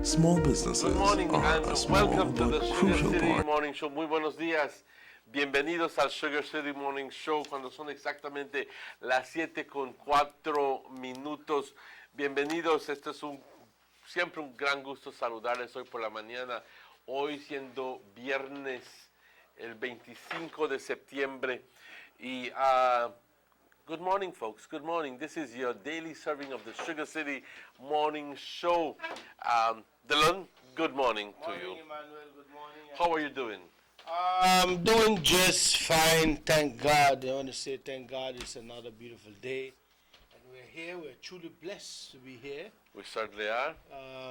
Small businesses Good morning are and a small welcome to the but Sugar crucial City part. Morning Show. Muy buenos días. Bienvenidos al Sugar City Morning Show cuando son exactamente las 7:04. Bienvenidos. Siempre un gran gusto saludarles hoy por la mañana. Hoy siendo viernes, el 25 de septiembre. Y good morning, folks. Good morning. This is your daily serving of the Sugar City Morning Show. Dylan, good morning to you. Emmanuel, good morning. How are you doing? I'm doing just fine, thank God. I want to say thank God it's another beautiful day. And we're here, we're truly blessed to be here. We certainly are.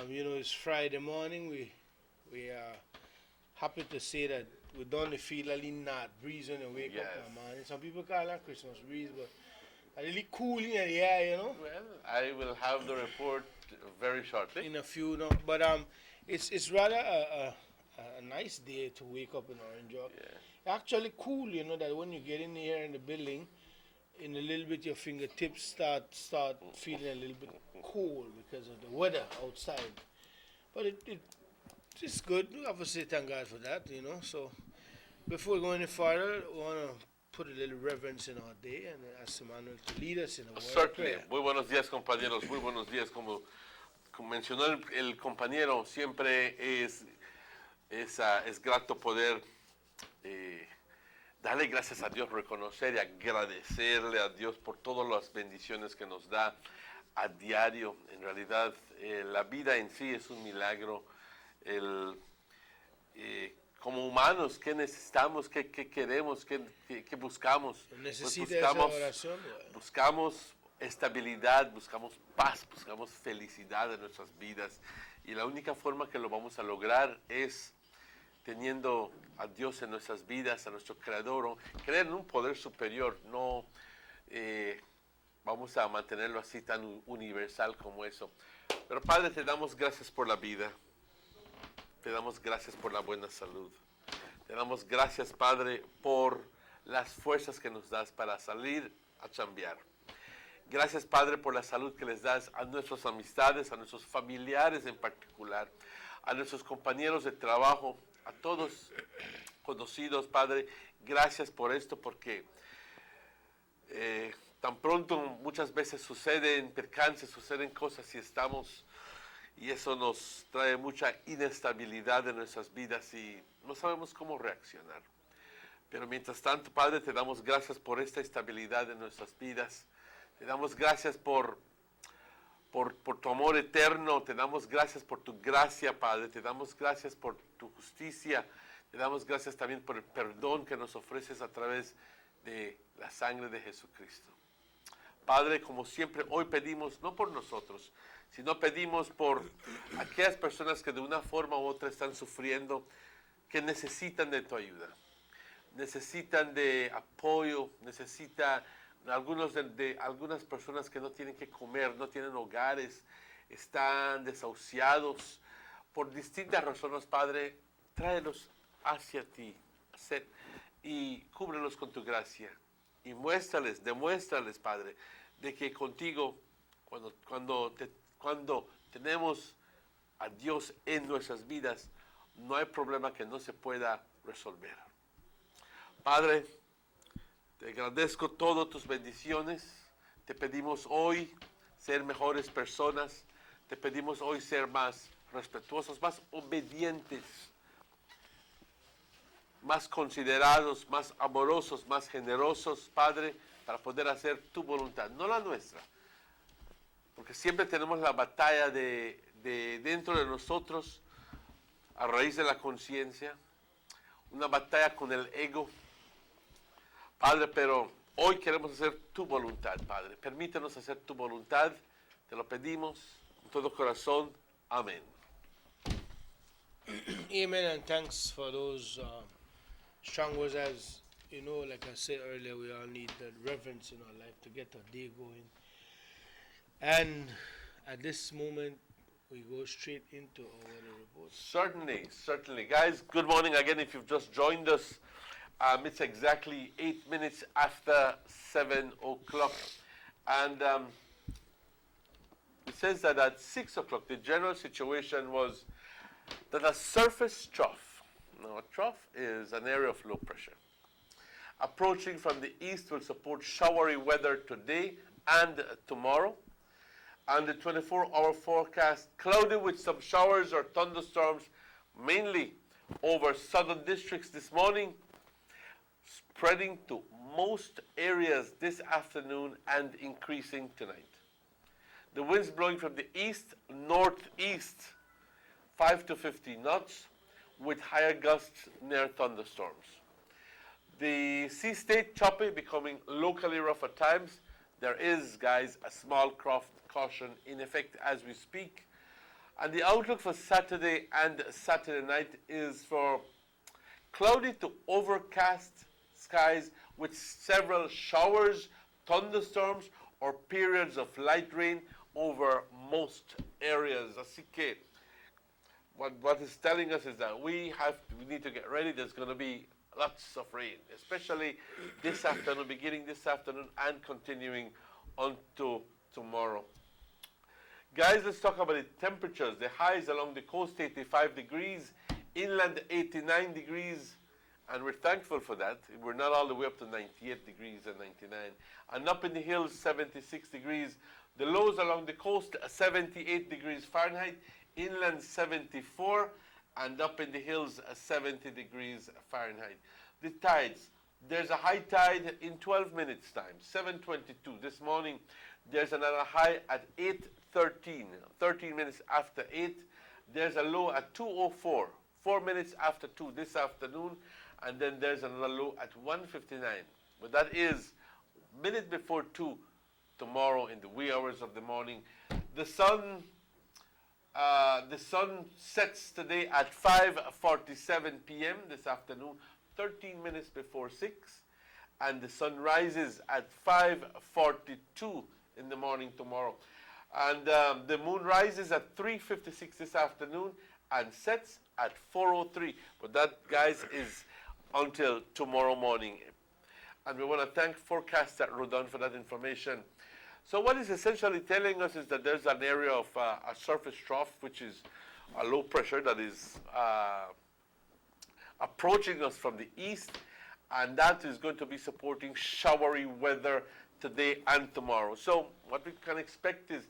It's Friday morning. We are happy to say that we don't feel a little not breeze when we wake up in the morning. Some people call it Christmas breeze, but a little cool in the air, Well, I will have the report very shortly. in a few, no. But it's rather a nice day to wake up in Orange Walk. Yeah. Actually cool, that when you get in here in the building, in a little bit your fingertips start feeling a little bit cold because of the weather outside. But it's good. We have to say thank God for that, So before we go any further, we want to put a little reverence in our day and ask Emmanuel to lead us in a word of Certainly. prayer. Muy buenos días, compañeros. Muy buenos días. Como mencionó el compañero, siempre es grato poder darle gracias a Dios, reconocer y agradecerle a Dios por todas las bendiciones que nos da a diario. En realidad, la vida en sí es un milagro. Como humanos, ¿qué necesitamos? ¿Qué queremos? ¿Qué buscamos? Necesita esa oración. Buscamos estabilidad, buscamos paz, buscamos felicidad en nuestras vidas. Y la única forma que lo vamos a lograr es teniendo a Dios en nuestras vidas, a nuestro Creador, creer en un poder superior. No vamos a mantenerlo así tan universal como eso. Pero Padre, te damos gracias por la vida. Te damos gracias por la buena salud. Te damos gracias, Padre, por las fuerzas que nos das para salir a chambear. Gracias, Padre, por la salud que les das a nuestras amistades, a nuestros familiares en particular, a nuestros compañeros de trabajo, a todos conocidos, Padre. Gracias por esto, porque tan pronto muchas veces suceden percances, suceden cosas y eso nos trae mucha inestabilidad en nuestras vidas y no sabemos cómo reaccionar. Pero mientras tanto, Padre, te damos gracias por esta estabilidad en nuestras vidas. Te damos gracias por tu amor eterno. Te damos gracias por tu gracia, Padre. Te damos gracias por tu justicia. Te damos gracias también por el perdón que nos ofreces a través de la sangre de Jesucristo. Padre, como siempre, hoy pedimos, no por nosotros, sino pedimos por aquellas personas que de una forma u otra están sufriendo, que necesitan de tu ayuda, necesitan de apoyo, necesitan algunas personas que no tienen que comer, no tienen hogares, están desahuciados por distintas razones. Padre, tráelos hacia ti y cúbrelos con tu gracia y demuéstrales, Padre, de que contigo, cuando tenemos a Dios en nuestras vidas, no hay problema que no se pueda resolver. Padre, te agradezco todas tus bendiciones. Te pedimos hoy ser mejores personas. Te pedimos hoy ser más respetuosos, más obedientes, más considerados, más amorosos, más generosos, Padre, para poder hacer tu voluntad, no la nuestra. Porque siempre tenemos la batalla de dentro de nosotros, a raíz de la conciencia, una batalla con el ego. Padre, pero hoy queremos hacer tu voluntad, Padre. Permítenos hacer tu voluntad. Te lo pedimos con todo corazón. Amén. Amen, and thanks for those strong words. As you know, like I said earlier, we all need that reverence in our life to get our day going. And at this moment, we go straight into our weather report. Certainly. Guys, good morning again if you've just joined us. It's exactly 8 minutes after 7 o'clock. And It says that at 6 o'clock, the general situation was that a surface trough, now a trough is an area of low pressure, approaching from the east will support showery weather today and tomorrow. And the 24-hour forecast, cloudy with some showers or thunderstorms, mainly over southern districts this morning, spreading to most areas this afternoon and increasing tonight. The winds blowing from the east, northeast, 5 to 15 knots, with higher gusts near thunderstorms. The sea state choppy, becoming locally rough at times. There is, guys, a small caution in effect as we speak. And the outlook for Saturday and Saturday night is for cloudy to overcast skies with several showers, thunderstorms, or periods of light rain over most areas. Así que what it's telling us is that we need to get ready. There's going to be lots of rain, especially this afternoon, beginning this afternoon and continuing onto tomorrow. Guys, let's talk about the temperatures. The highs along the coast, 85 degrees, inland 89 degrees, and we're thankful for that. We're not all the way up to 98 degrees and 99. And up in the hills, 76 degrees. The lows along the coast, 78 degrees Fahrenheit, inland 74, and up in the hills, 70 degrees Fahrenheit. The tides, there's a high tide in 12 minutes time, 7:22. This morning, there's another high at 8:13, 13 minutes after 8. There's a low at 2:04, 4 minutes after 2 this afternoon, and then there's another low at 1:59. But that is a minute before 2 tomorrow in the wee hours of the morning. The sun sets today at 5:47 p.m. this afternoon, 13 minutes before 6, and the sun rises at 5:42 in the morning tomorrow. And the moon rises at 3:56 this afternoon and sets at 4:03. But that, guys, is until tomorrow morning. And we want to thank Forecaster Rodon for that information. So what it's essentially telling us is that there's an area of a surface trough, which is a low pressure that is approaching us from the east, and that is going to be supporting showery weather today and tomorrow. So what we can expect is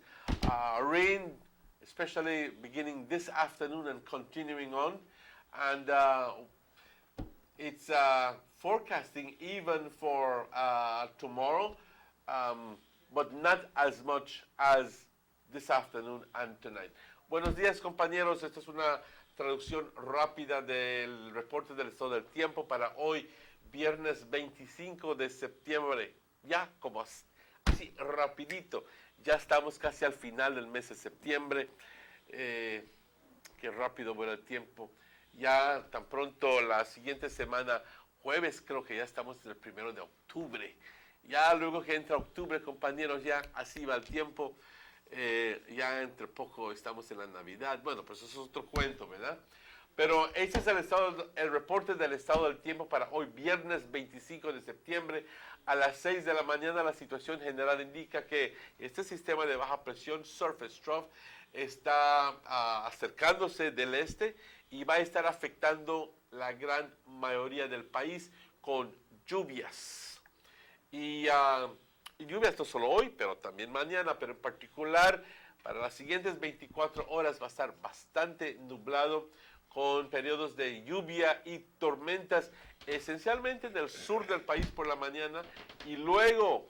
rain, especially beginning this afternoon and continuing on. And it's forecasting even for tomorrow, but not as much as this afternoon and tonight. Buenos días, compañeros. Esta es una traducción rápida del reporte del estado del tiempo para hoy, viernes 25 de septiembre. Ya como así rapidito, ya estamos casi al final del mes de septiembre. Qué rápido vuela el tiempo. Ya tan pronto la siguiente semana, jueves, creo que ya estamos en el 1 de octubre. Ya luego que entra octubre, compañeros, ya así va el tiempo. Ya entre poco estamos en la Navidad. Bueno, pues eso es otro cuento, ¿verdad? Pero este es el reporte del estado del tiempo para hoy, viernes 25 de septiembre. A las 6 de la mañana la situación general indica que este sistema de baja presión, surface trough, está acercándose del este y va a estar afectando la gran mayoría del país con lluvias. Y lluvias no solo hoy, pero también mañana, pero en particular para las siguientes 24 horas va a estar bastante nublado, con periodos de lluvia y tormentas, esencialmente en el sur del país por la mañana y luego,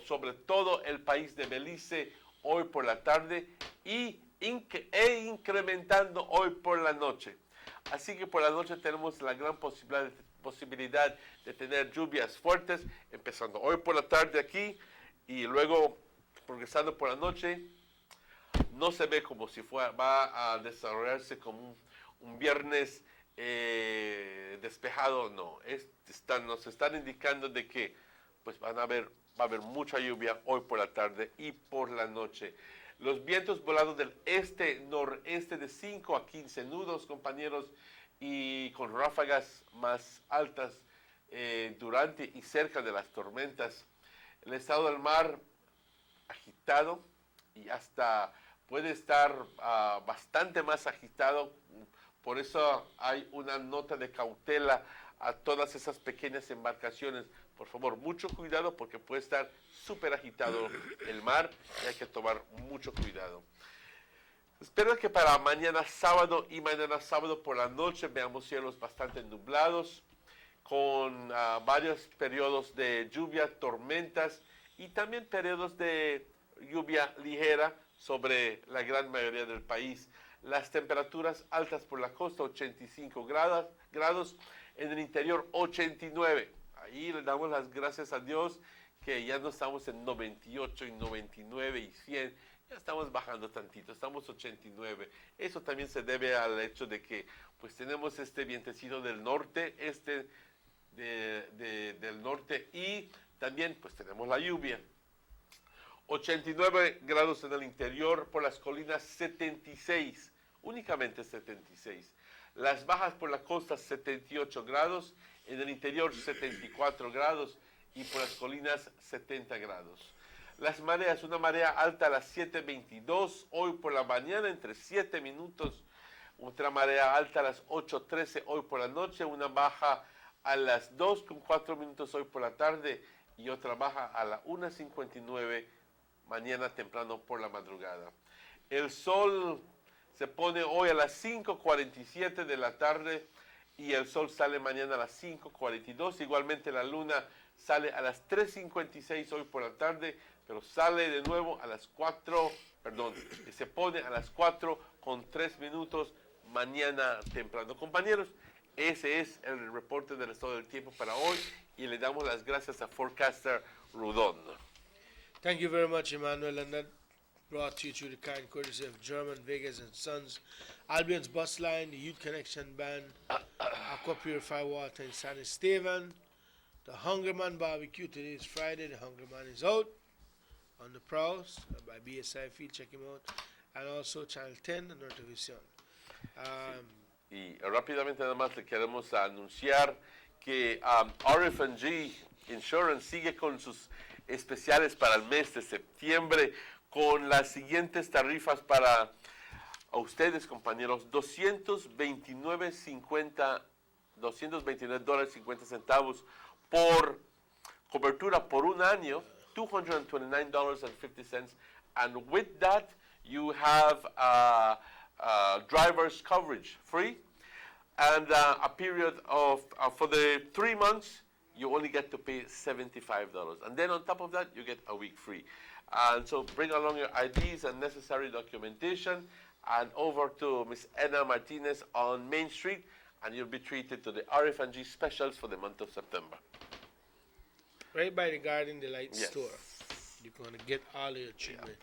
sobre todo el país de Belice, hoy por la tarde e incrementando hoy por la noche. Así que por la noche tenemos la gran posibilidad de tener lluvias fuertes, empezando hoy por la tarde aquí y luego progresando por la noche. No se ve como si va a desarrollarse como un viernes despejado, no. Nos están indicando de que pues va a haber mucha lluvia hoy por la tarde y por la noche. Los vientos volados del este-noreste de 5 a 15 nudos, compañeros, y con ráfagas más altas durante y cerca de las tormentas. El estado del mar agitado y hasta puede estar bastante más agitado. Por eso hay una nota de cautela a todas esas pequeñas embarcaciones. Por favor, mucho cuidado porque puede estar súper agitado el mar y hay que tomar mucho cuidado. Espero que para mañana sábado y mañana sábado por la noche veamos cielos bastante nublados, con varios periodos de lluvia, tormentas y también periodos de lluvia ligera sobre la gran mayoría del país. Las temperaturas altas por la costa, 85 grados, en el interior 89. Ahí le damos las gracias a Dios que ya no estamos en 98 y 99 y 100, ya estamos bajando tantito, estamos 89. Eso también se debe al hecho de que pues tenemos este vientecito del norte, del norte, y también pues tenemos la lluvia. 89 grados en el interior, por las colinas 76, únicamente 76. Las bajas por la costa 78 grados, en el interior 74 grados y por las colinas 70 grados. Las mareas, una marea alta a las 7:22, hoy por la mañana entre 7 minutos, otra marea alta a las 8:13 hoy por la noche, una baja a las 2:04 minutos hoy por la tarde y otra baja a la 1:59 mañana temprano por la madrugada. El sol se pone hoy a las 5:47 de la tarde y el sol sale mañana a las 5:42. Igualmente la luna sale a las 3:56 hoy por la tarde, pero sale de nuevo a las 4, se pone a las 4:03 mañana temprano. Compañeros, ese es el reporte del estado del tiempo para hoy y le damos las gracias a Forecaster Rudon. Thank you very much, Emmanuel, and that brought to you through the kind courtesy of German, Vegas and Sons, Albion's Bus Line, the Youth Connection Band, Aqua Purify Water in San Esteban, the Hungerman Barbecue. Today is Friday, the Hungerman is out on the prowls by BSI Field, check him out, and also Channel 10 and Nortevisión. Y rápidamente nada más le queremos anunciar que RF&G Insurance sigue con sus especiales para el mes de septiembre con las siguientes tarifas para a ustedes, compañeros: $229.50 por cobertura por un año, $229.50, and with that you have driver's coverage free, and a period of for the 3 months you only get to pay $75, and then on top of that you get a week free. And so bring along your IDs and necessary documentation and over to Miss Edna Martinez on Main Street, and you'll be treated to the RF&G specials for the month of September. Right by the Garden Delight Yes. store. You're going to get all of your treatment.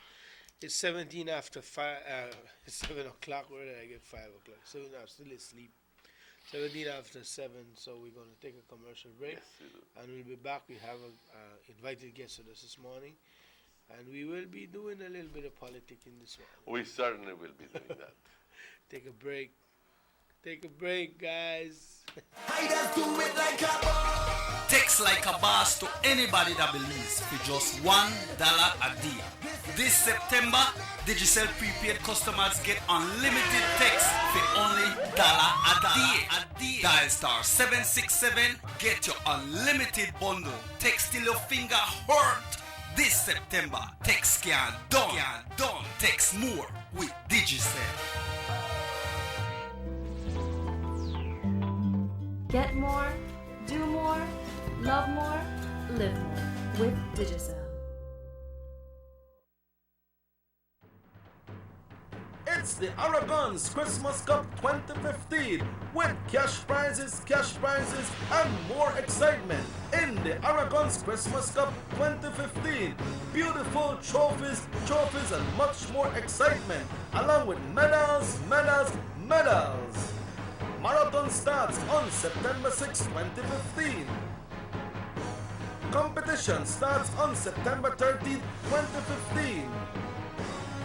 It's 17 after 5, 7 o'clock. Where did I get 5 o'clock? 7, I'm still asleep. 17 after 7, so we're going to take a commercial break. Yes, we do. And we'll be back. We have invited guests with us this morning. And we will be doing a little bit of politics in this one. We certainly will be doing that. Take a break. Take a break, guys. Text like a boss to anybody that believes for just $1 a day. This September, Digicel prepaid customers get unlimited text for only $1 a day. Dial star 767, get your unlimited bundle. Text till your finger hurt. This September, text can't done. Text more with Digicel. Get more, do more, love more, live more with Digicel. It's the Aragon's Christmas Cup 2015 with cash prizes, and more excitement in the Aragon's Christmas Cup 2015. Beautiful trophies, and much more excitement, along with medals. Marathon starts on September 6, 2015. Competition starts on September 13, 2015.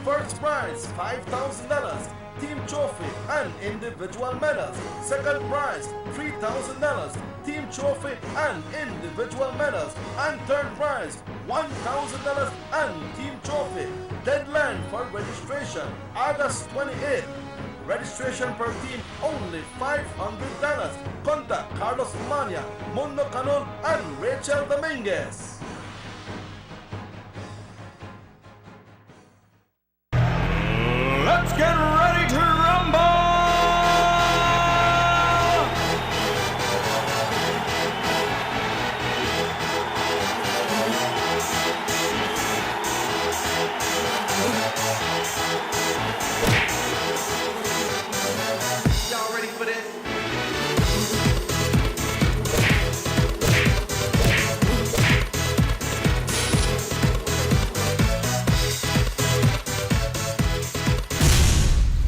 First prize $5,000 team trophy and individual medals. Second prize, $3,000, team trophy and individual medals. And third prize, $1,000 and team trophy. Deadline for registration, August 28th. Registration per team only $500. Contact Carlos Mania, Mundo Canol, and Rachel Dominguez. Let's get ready to rumble! Y'all ready for this?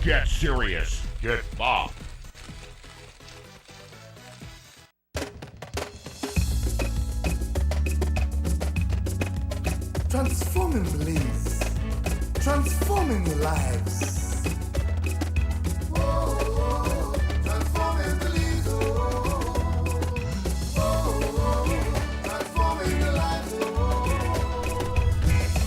Get serious. Get bopped. Transforming beliefs, transforming your lives. Transforming beliefs, transforming your lives.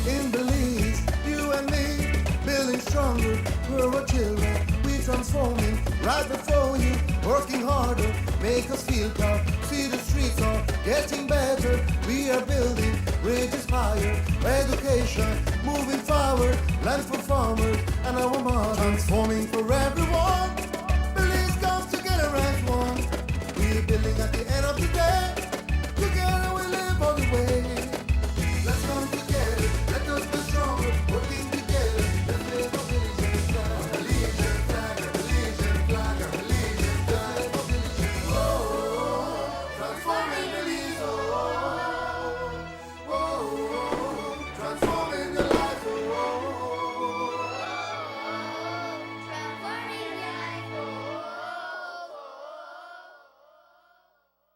In beliefs, you and me, building stronger, we're children. We transforming right before you, working harder, make us feel proud. See the streets are getting better. We are building bridges higher, education moving forward, land for farmers and our mother. Transforming for everyone, beliefs come together as one. We're building at the end of the day, together we live all the way. Let's come together, let us be stronger, working together. Let's live a vision flag, religion flag, religion flag, religion flag. Oh, transforming beliefs, transforming your life.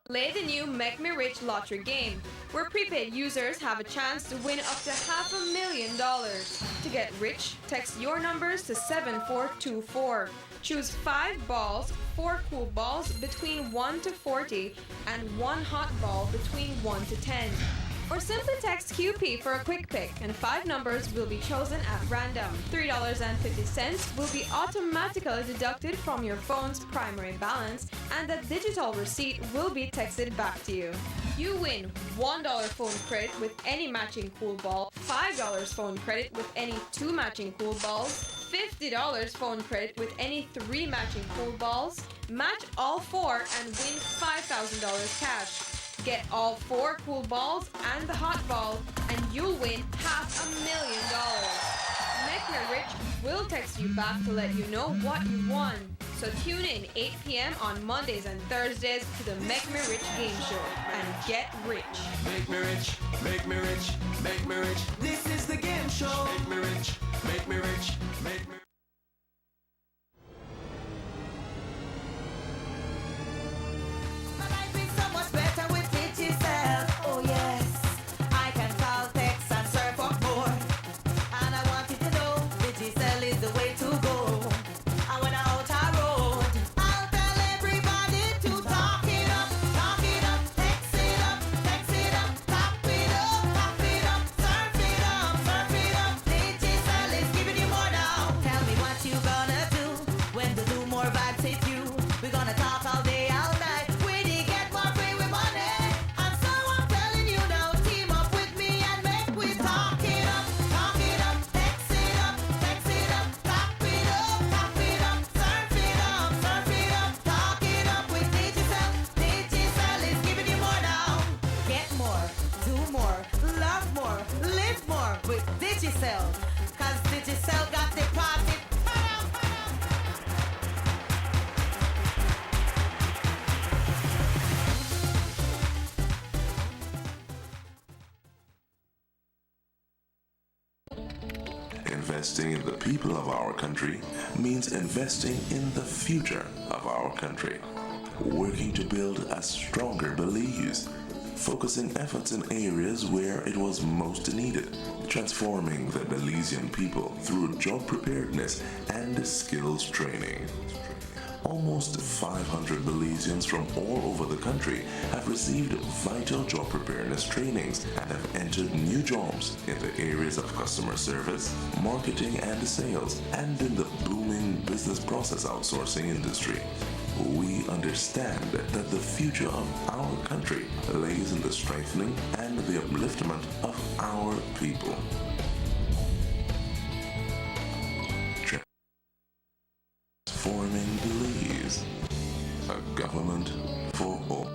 Play the new Make Me Rich lottery game, where prepaid users have a chance to win up to $500,000. To get rich, text your numbers to 7424. Choose 5 balls, 4 cool balls between 1 to 40, and 1 hot ball between 1 to 10. Or simply text QP for a quick pick, and 5 numbers will be chosen at random. $3.50 will be automatically deducted from your phone's primary balance, and the digital receipt will be texted back to you. You win $1 phone credit with any matching cool ball, $5 phone credit with any 2 matching cool balls, $50 phone credit with any 3 matching cool balls. Match all 4 and win $5,000 cash. Get all 4 cool balls and the hot ball, and you'll win $500,000. Make Me Rich will text you back to let you know what you won. So tune in 8 p.m. on Mondays and Thursdays to the Make Me Rich game show and get rich. Make me rich, make me rich, make me rich. This is the game show. Make me rich, make me rich, make me rich. Investing in the people of our country means investing in the future of our country. Working to build a stronger beliefs focusing efforts in areas where it was most needed, transforming the Belizean people through job preparedness and skills training. Almost 500 Belizeans from all over the country have received vital job preparedness trainings and have entered new jobs in the areas of customer service, marketing and sales, and in the booming business process outsourcing industry. We understand that the future of our country lays in the strengthening and the upliftment of our people. Transforming Belize, a government for all.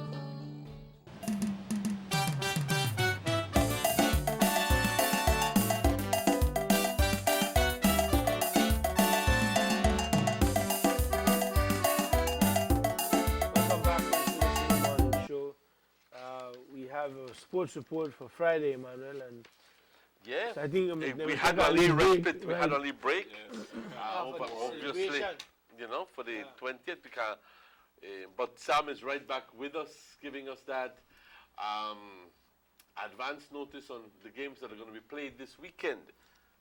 Welcome back to the Citizen Morning Show. We have a sports report for Friday, Emmanuel, and Yeah. I think we had only respite. We had only break. for the Obviously, celebration. for the 20th, because, but Sam is right back with us, giving us that advance notice on the games that are going to be played this weekend.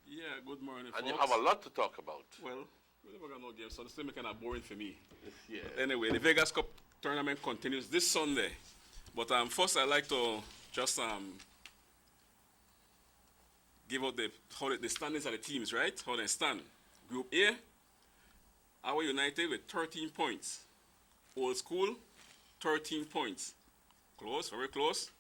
Yeah, good morning, And folks. you have a lot to talk about. Well, we never got no games, so it's still kind of boring for me. Yeah. But anyway, the Vegas Cup tournament continues this Sunday. But first, I'd like to just give out the standings of the teams, right? How they stand. Group A, our United with 13 points. Old School, 13 points. Close, very close.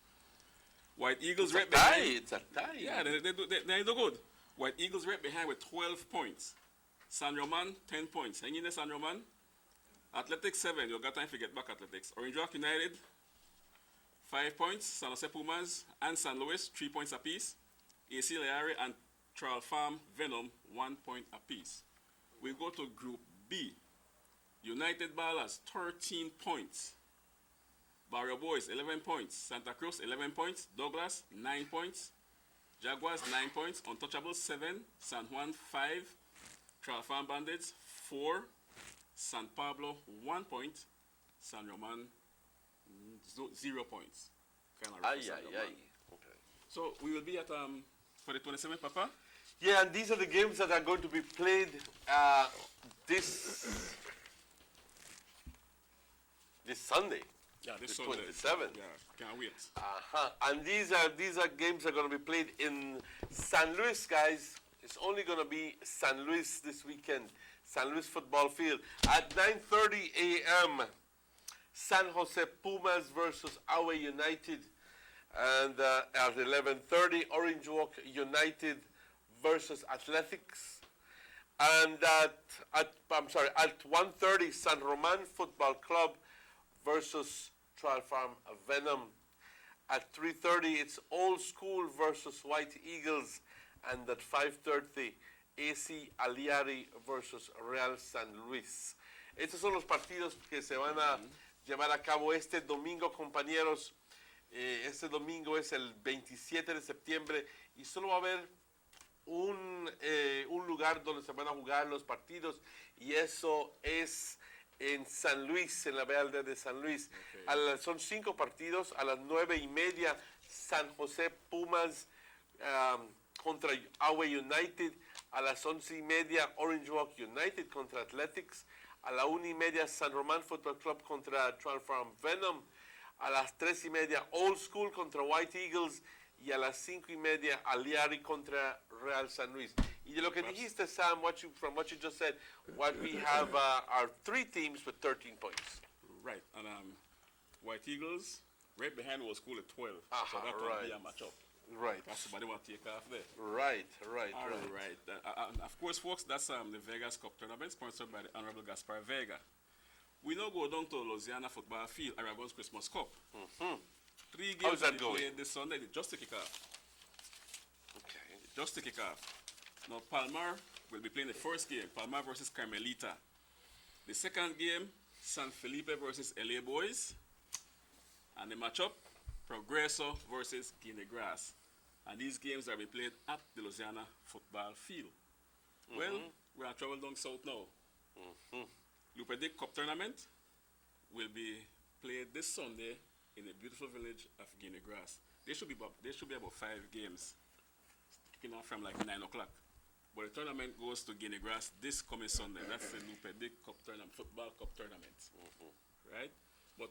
White Eagles right behind. It's a tie. Yeah, they do good. White Eagles right behind with 12 points. San Roman, 10 points. Hang in there, San Roman. Athletics, 7. You got time to get back, Athletics. Orange Rock United, 5 points. San Jose Pumas and San Luis, 3 points apiece. AC Leary and Trial Farm Venom, 1 point apiece. We go to Group B. United Ballers, 13 points. Barrio Boys, 11 points. Santa Cruz, 11 points. Douglas, 9 points. Jaguars, 9 points. Untouchables, 7. San Juan, 5. Trial Farm Bandits, 4. San Pablo, 1 point. San Roman, 0 points. Kind of rough for San Roman. Okay. So we will be at for the 27th, Papa. Yeah, and these are the games that are going to be played this Sunday. Yeah, this the Sunday. 27th. Yeah, can't wait. And these are games that are going to be played in San Luis, guys. It's only going to be San Luis this weekend. San Luis football field at 9:30 a.m. San Jose Pumas versus Aue United, and at 11:30 Orange Walk United versus Athletics, and at 1:30 San Roman Football Club versus Trial Farm Venom. At 3:30 it's Old School versus White Eagles, and at 5:30 AC Aliari versus Real San Luis. Estos son los partidos que se van a llevar a cabo este domingo, compañeros. Este domingo es el 27 de septiembre y solo va a haber un lugar donde se van a jugar los partidos, y eso es en San Luis, en la Vía de San Luis. Okay. Son 5 partidos. A las 9:30 San José Pumas contra Aue United. A las 11:30 Orange Walk United contra Athletics. A la 1:30 San Román Football Club contra Trial Farm Venom. A las 3:30 Old School contra White Eagles. Y a las 5:30 Aliari contra Real San Luis. Y de lo que dijiste, Sam, from what you just said, what we have are 3 teams with 13 points. Right, and White Eagles right behind Old School at 12. So that will be a matchup. Right. Somebody want to take off there. Right. All right. And of course, folks, that's the Vegas Cup tournament sponsored by the Honorable Gaspar Vega. We now go down to Louisiana Football Field, Aragon's Christmas Cup. 3 games How's that will be going? played this Sunday, just to kick off. Okay. Just to kick off. Now, Palmar will be playing the first game, Palmar versus Carmelita. The second game, San Felipe versus LA Boys. And the matchup, Progreso versus Guinea Grass. And these games are being played at the Louisiana Football Field. Well, we are traveling down south now. Lupe Dick Cup Tournament will be played this Sunday in the beautiful village of Guinea Grass. There should be about 5 games kicking off from like 9 o'clock. But the tournament goes to Guinea Grass this coming Sunday. That's the Lupedic Cup tournament, football cup tournament, right? But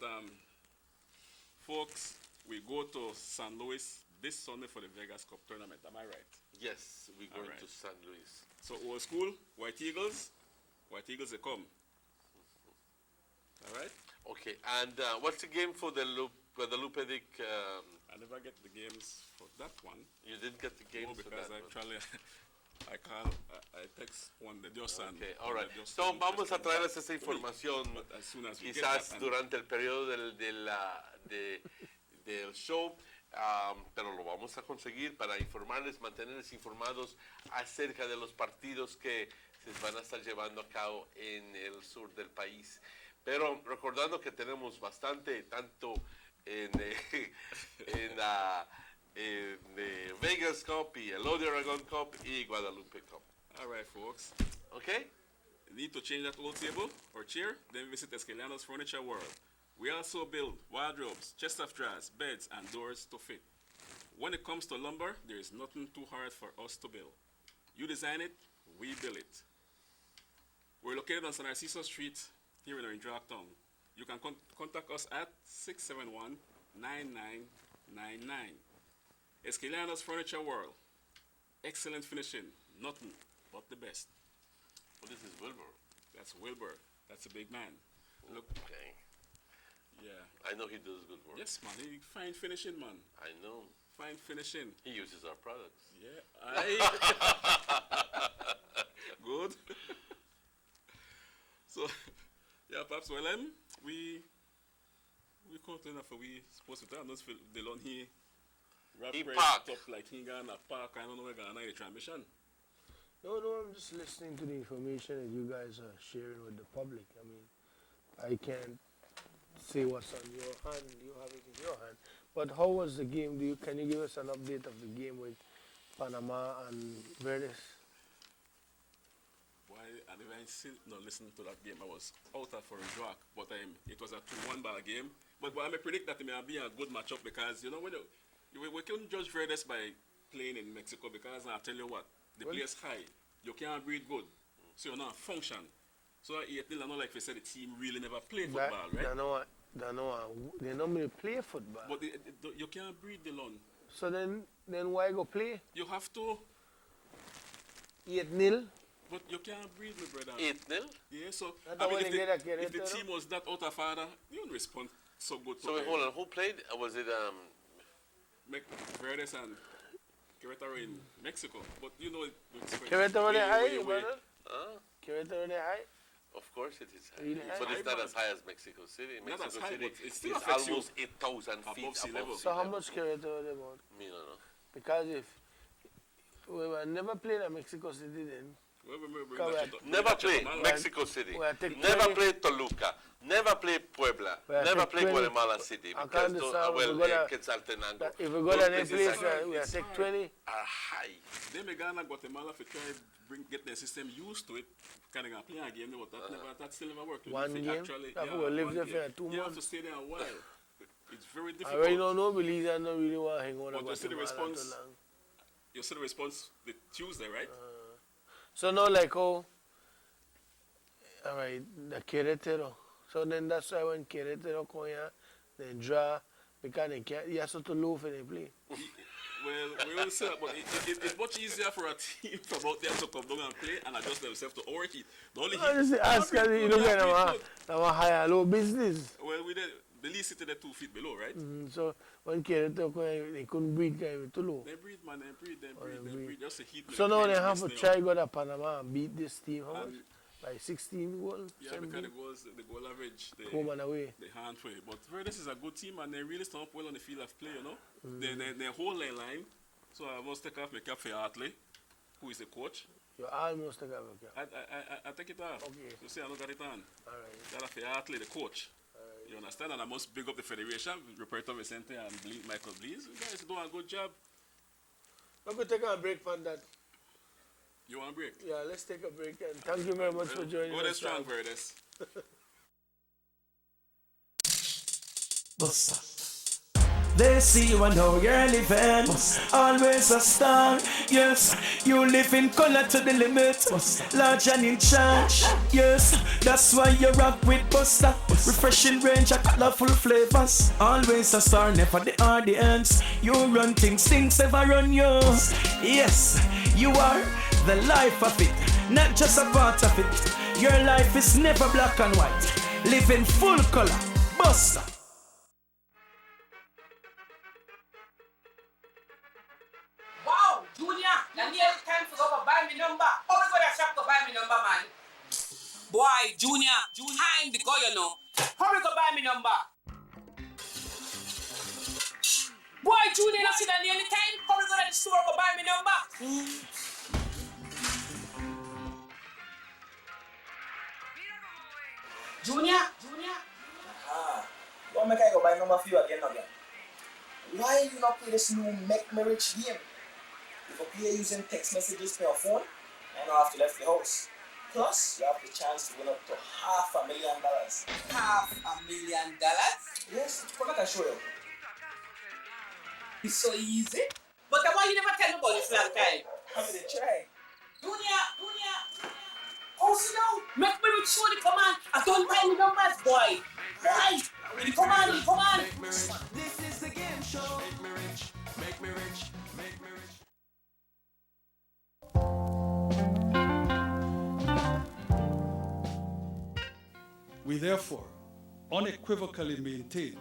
folks, we go to San Luis this Sunday for the Vegas Cup tournament. Am I right? Yes, we're going Alright. to San Luis. So old school, White Eagles, they come. All right. Okay, and what's the game for the Lupedic? I never get the games for that one. You didn't get the games for because that one. actually I text one de Dios and Okay, all right. So vamos a traerles esa información as soon as we get quizás that, and durante el periodo del show, pero lo vamos a conseguir para informarles, mantenerles informados acerca de los partidos que se van a estar llevando a cabo en el sur del país. Pero recordando que tenemos bastante, tanto en the Vegas Cup y el Lodi Aragon Cup y Guadalupe Cup. all right, folks. Okay? Need to change that old table or chair? Then visit Escaliano's Furniture World. We also build wardrobes, chest of drawers, beds, and doors to fit. When it comes to lumber, there is nothing too hard for us to build. You design it, we build it. We're located on San Narciso Street here in Orange Town. You can contact us at 671-9999. Escaliano's Furniture World. Excellent finishing, nothing but the best. Well, this is Wilbur. That's Wilbur. That's a big man. Look. Okay. Yeah. I know he does good work. Yes, man. He fine finishing, man. I know. Fine finishing. He uses our products. Yeah. Good. So, yeah, perhaps well, we come to enough. We supposed to tell us the long he park up like he gonna park. I don't know where gonna the transmission. No, I'm just listening to the information that you guys are sharing with the public. I mean, I can't say what's on your hand. You have it in your hand. But how was the game? Can you give us an update of the game with Panama and Verdes? Why I didn't listen to that game. I was out of Orange Rock, but it was a 2-1 ball game. But I may predict that it may be a good matchup because you know when we couldn't judge Verdes by playing in Mexico because I tell you what, the players high, you can't breathe good, so you're not function. So it's not like we said the team really never play football, right? They normally play football. But you can't breathe the lawn. So then why go play? You have to. 8-0. But you can't breathe, my brother. 8-0? Yeah, so I mean, if the team was that out of order, you don't respond so good. So wait, hold on. Who played? Was it Verdes and Querétaro in Mexico? But you know, Querétaro they high, brother. Querétaro they high. Of course it is high. Really But high? it's not as high as Mexico City. Not Mexico as high, City but it still is affects you almost 8,000 feet above sea level. So how much Querétaro they about? Me no know. Because if we were never played at Mexico City then. Never play Mexico City. Never 20. play Toluca. Never play Puebla. Never play 20. Guatemala City. Because Quetzaltenango. If we go to any place, we will take 20. Are high. They may Ghana, Guatemala, if you try to get their system used to it, kind of play a game, but that still never worked. One game? Actually, That will live there for 2 months. You have to stay there a while. It's very I difficult. already don't know, believe I don't really want to hang on But about you see the Guatemala response. too long. You see the response the Tuesday, right? So now like how, all right, the Querétaro. So then that's why when Querétaro come here, they draw, because they can't, you have to loaf and they play. Well, we will say that, but it's much easier for a team from out there to come down and play and adjust themselves to our heat. The only I just ask you, you look at them, higher low business. Well, we did. The least sitting at 2 feet below, right? So when Querétaro come here, they couldn't breathe, too low. They breathe, man. They breathe. Just the heat. So now they have to try go to Panama and beat this team. How much? By 16 goals? Yeah, 17? Because the goal average, home and away. The hand play. But Verdes is a good team and they really stand up well on the field of play, you know. They whole line. So I must take off my cap for Hartley, who is the coach. You almost take off your cap. I take it off. Okay. You see, I don't got it on. All right. That for Hartley, the coach. You understand? And I must big up the federation, Roberto Vicente and Michael Blees. You guys do a good job. I'm going to take a break from that. You want a break? Yeah, let's take a break. And thank you very much for joining us. Go strong, Verdes. Bossa. They see you and how you're living. Always a star, yes. You live in color to the limit. Large and in charge, yes. That's why you rock with Buster. Refreshing range of colorful flavors. Always a star, never the audience. You run things never run you. Yes, you are the life of it, not just a part of it. Your life is never black and white. Live in full color. Buster. Wow, Junior, now nearly time to go for buy me number. How we go to shop to buy me number, man? Boy, Junior, I'm the guy, you know. How we go buy me number? Boy, Junior, not see that nearly time. How we go to the store to buy me number? Junior. Don't make I go buy number for you again. Why you not play this new Make Me Rich game? If you play using text messages for your phone, you don't have to leave the house. Plus, you have the chance to win up to $500,000. $500,000? Yes, come back and show you. It's so easy. But why you never tell nobody for that time? I'm gonna try. Junior. Oh, sit down. Make me rich show the command. I don't buy me numbers, boy. Right. Come on. Make me rich. This is the game show. Make me rich. Make me rich. Make me rich. We therefore unequivocally maintain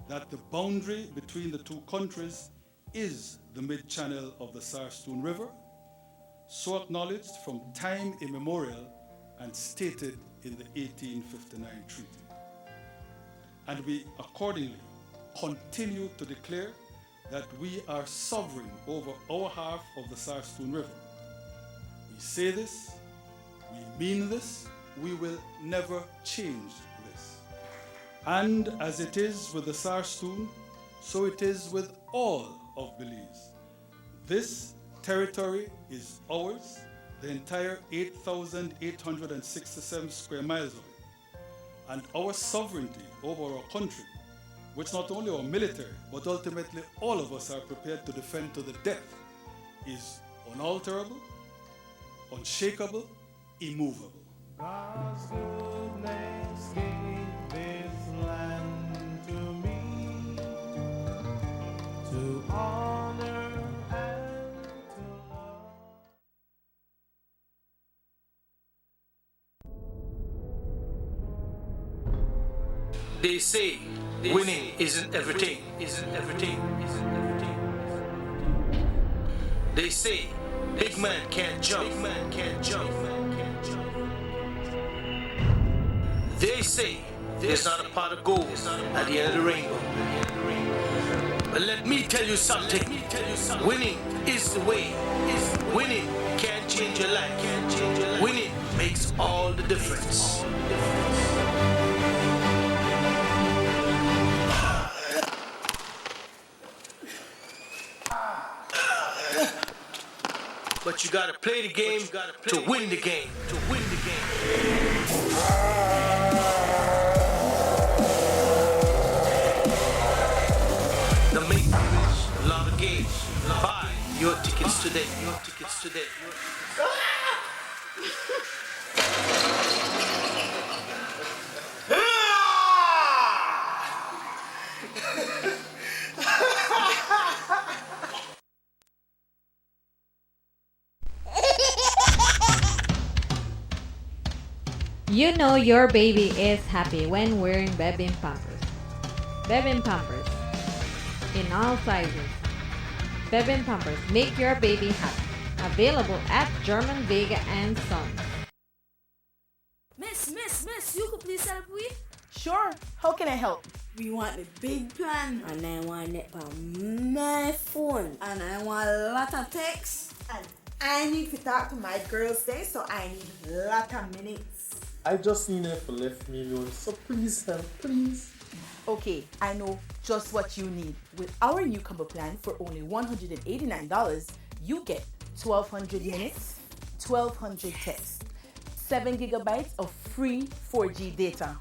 that the boundary between the two countries is the mid-channel of the Sarstoon River, so acknowledged from time immemorial and stated in the 1859 treaty. And we accordingly continue to declare that we are sovereign over our half of the Sarstoon River. We say this, we mean this, we will never change this. And as it is with the Sarstoon, so it is with all of Belize. This territory is ours, the entire 8,867 square miles of it. And our sovereignty over our country, which not only our military, but ultimately all of us are prepared to defend to the death, is unalterable, unshakable, immovable. God's goodness gave this land to me to honor and to love. They say winning isn't everything. They say big man can't jump. They say there's not a pot of gold at the end of the rainbow. But let me tell you something. Winning is the way. Winning can change your life. Winning makes all the difference. But you gotta play the game to win the game. The Make Me Rich Lotto Game. Buy your tickets today. You know your baby is happy when wearing Bebin Pampers. Bebin Pampers in all sizes. Bebin Pampers make your baby happy. Available at German Vega and Sons. Miss, you could please help me? Sure, how can I help? We want the big plan, and I want it on my phone, and I want a lot of text, And I need to talk to my girls today, so I need a lot of minutes. I just need it for left me alone, so please help, please. Okay, I know just what you need. With our new combo plan for only $189, you get 1,200 minutes, 1,200 texts, 7 gigabytes of free 4G data,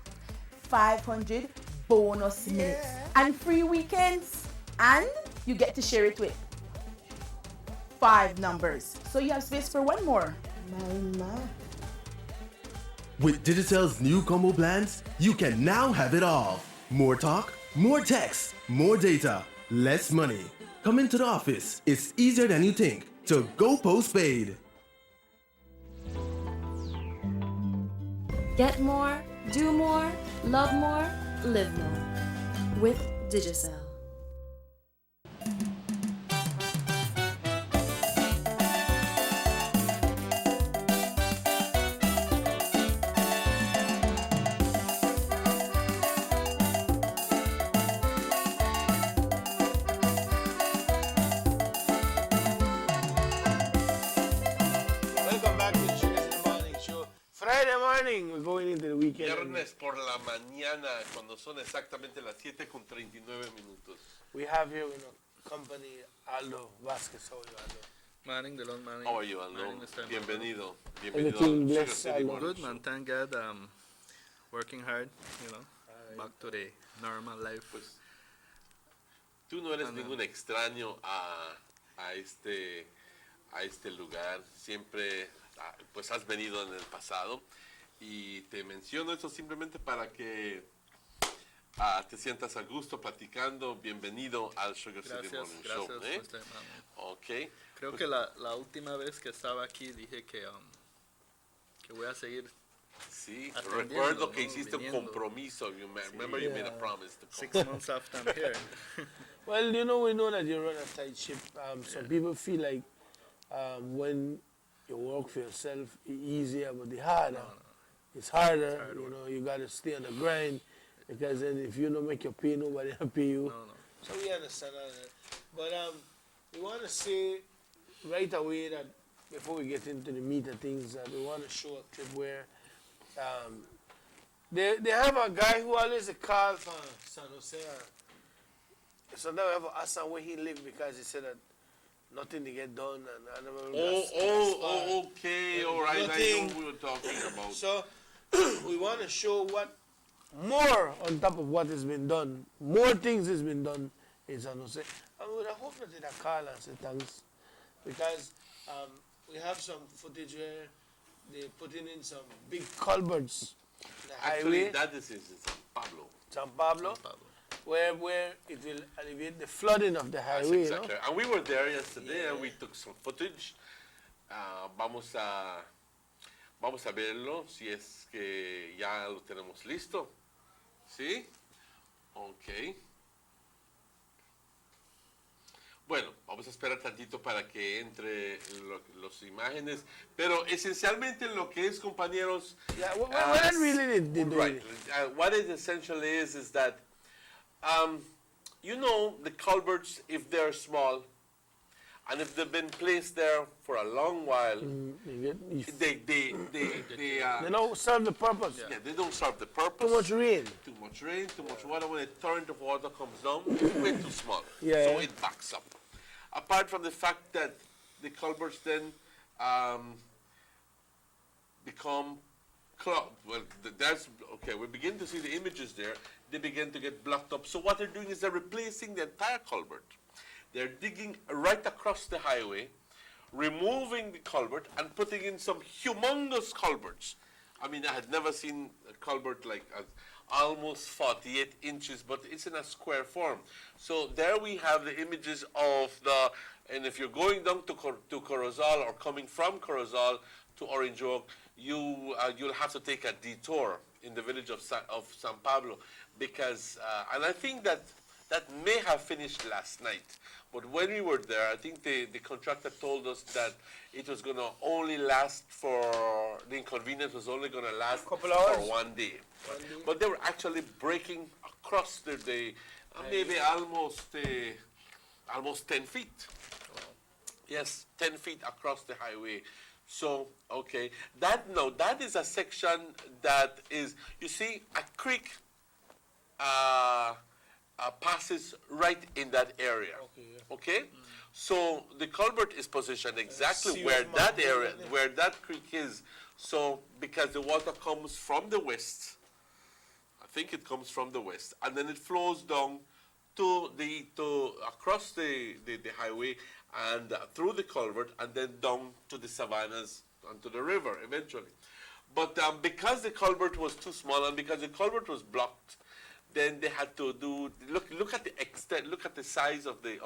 500 bonus minutes, and free weekends. And you get to share it with 5 numbers. So you have space for one more. With Digicel's new combo plans, you can now have it all. More talk, more text, more data, less money. Come into the office. It's easier than you think. So go postpaid. Get more, do more, love more, live more. With Digicel. Welcome back to Chili's in the Morning Show. Friday morning, we're going into the weekend. Viernes por la mañana, cuando son exactamente las 7:39. We have here with our company Aldo Vasquez. How are you, Aldo? Morning, Delon, morning. How are you, Aldo? Morning, Mr. Bienvenido. Everything al Sugar blessed, City Aldo. Morning Good, Show. man. Thank God. Working hard, you know. Back to the normal life. Pues, tú no eres ningún extraño a este lugar. Siempre pues has venido en el pasado. Y te menciono eso simplemente para que te sientas a gusto platicando. Bienvenido al Sugar City Morning Show. Gracias, Mr. Mamo. Ok. Creo Pues, que la última vez que estaba aquí dije que voy a seguir. Sí, atendiendo, recuerdo que ¿no? hiciste un Viniendo. compromiso. Remember you made a promise to come. 6 months after I'm here. Well, we know that you run a tight ship. Some people feel like when you work for yourself, it's easier, but the harder. It's harder. You know, you got to stay on the grind because then if you don't make your pay, nobody will pay you. So we understand all that. But we want to say right away that before we get into the meat of things, that we want to show a clip where they have a guy who always call for San Jose. So now we have to ask him where he live because he said that nothing to get done and Okay, all right. I know what we were talking about. So we want to show what more on top of what has been done, more things has been done in San Jose. And we would hope that they call and say thanks because we have some footage where they putting in some big culverts. The Actually, highway, that is in San Pablo. San Pablo, where it will alleviate the flooding of the That's highway. exactly. You know? And we were there yesterday and we took some footage. Vamos a verlo si es que ya lo tenemos listo. ¿Sí? Ok. Bueno, vamos a esperar tantito para que entre las imágenes, pero esencialmente lo que es, compañeros, what really did right. What it essentially is that, you know, the culverts, if they're small, and if they've been placed there for a long while, they don't serve the purpose. Yeah, they don't serve the purpose. Too much rain. Too much rain, too much water. When a torrent of water comes down, it's way too small. Yeah. So it backs up. Apart from the fact that the culverts then become clogged. Well, that's okay. We begin to see the images there. They begin to get blocked up. So what they're doing is they're replacing the entire culvert. They're digging right across the highway, removing the culvert and putting in some humongous culverts. I mean, I had never seen a culvert like almost 48 inches, but it's in a square form. So there we have the images of and if you're going down to Corozal or coming from Corozal to Orange Oak, you'll have to take a detour in the village of San Pablo because, and I think that may have finished last night. But when we were there, I think the contractor told us that it was going to only last the inconvenience was only going to last for 1 day. But they were actually breaking across maybe almost 10 feet. Yes, 10 feet across the highway. So, okay, that is a section that is, you see, a creek passes right in that area. Okay? So the culvert is positioned exactly where that area, where that creek is. So because the water comes from the west, I think it comes from the west, and then it flows down to across the highway and through the culvert and then down to the savannas and to the river eventually. But because the culvert was too small and because the culvert was blocked, then they had to do look at the extent, look at the size of the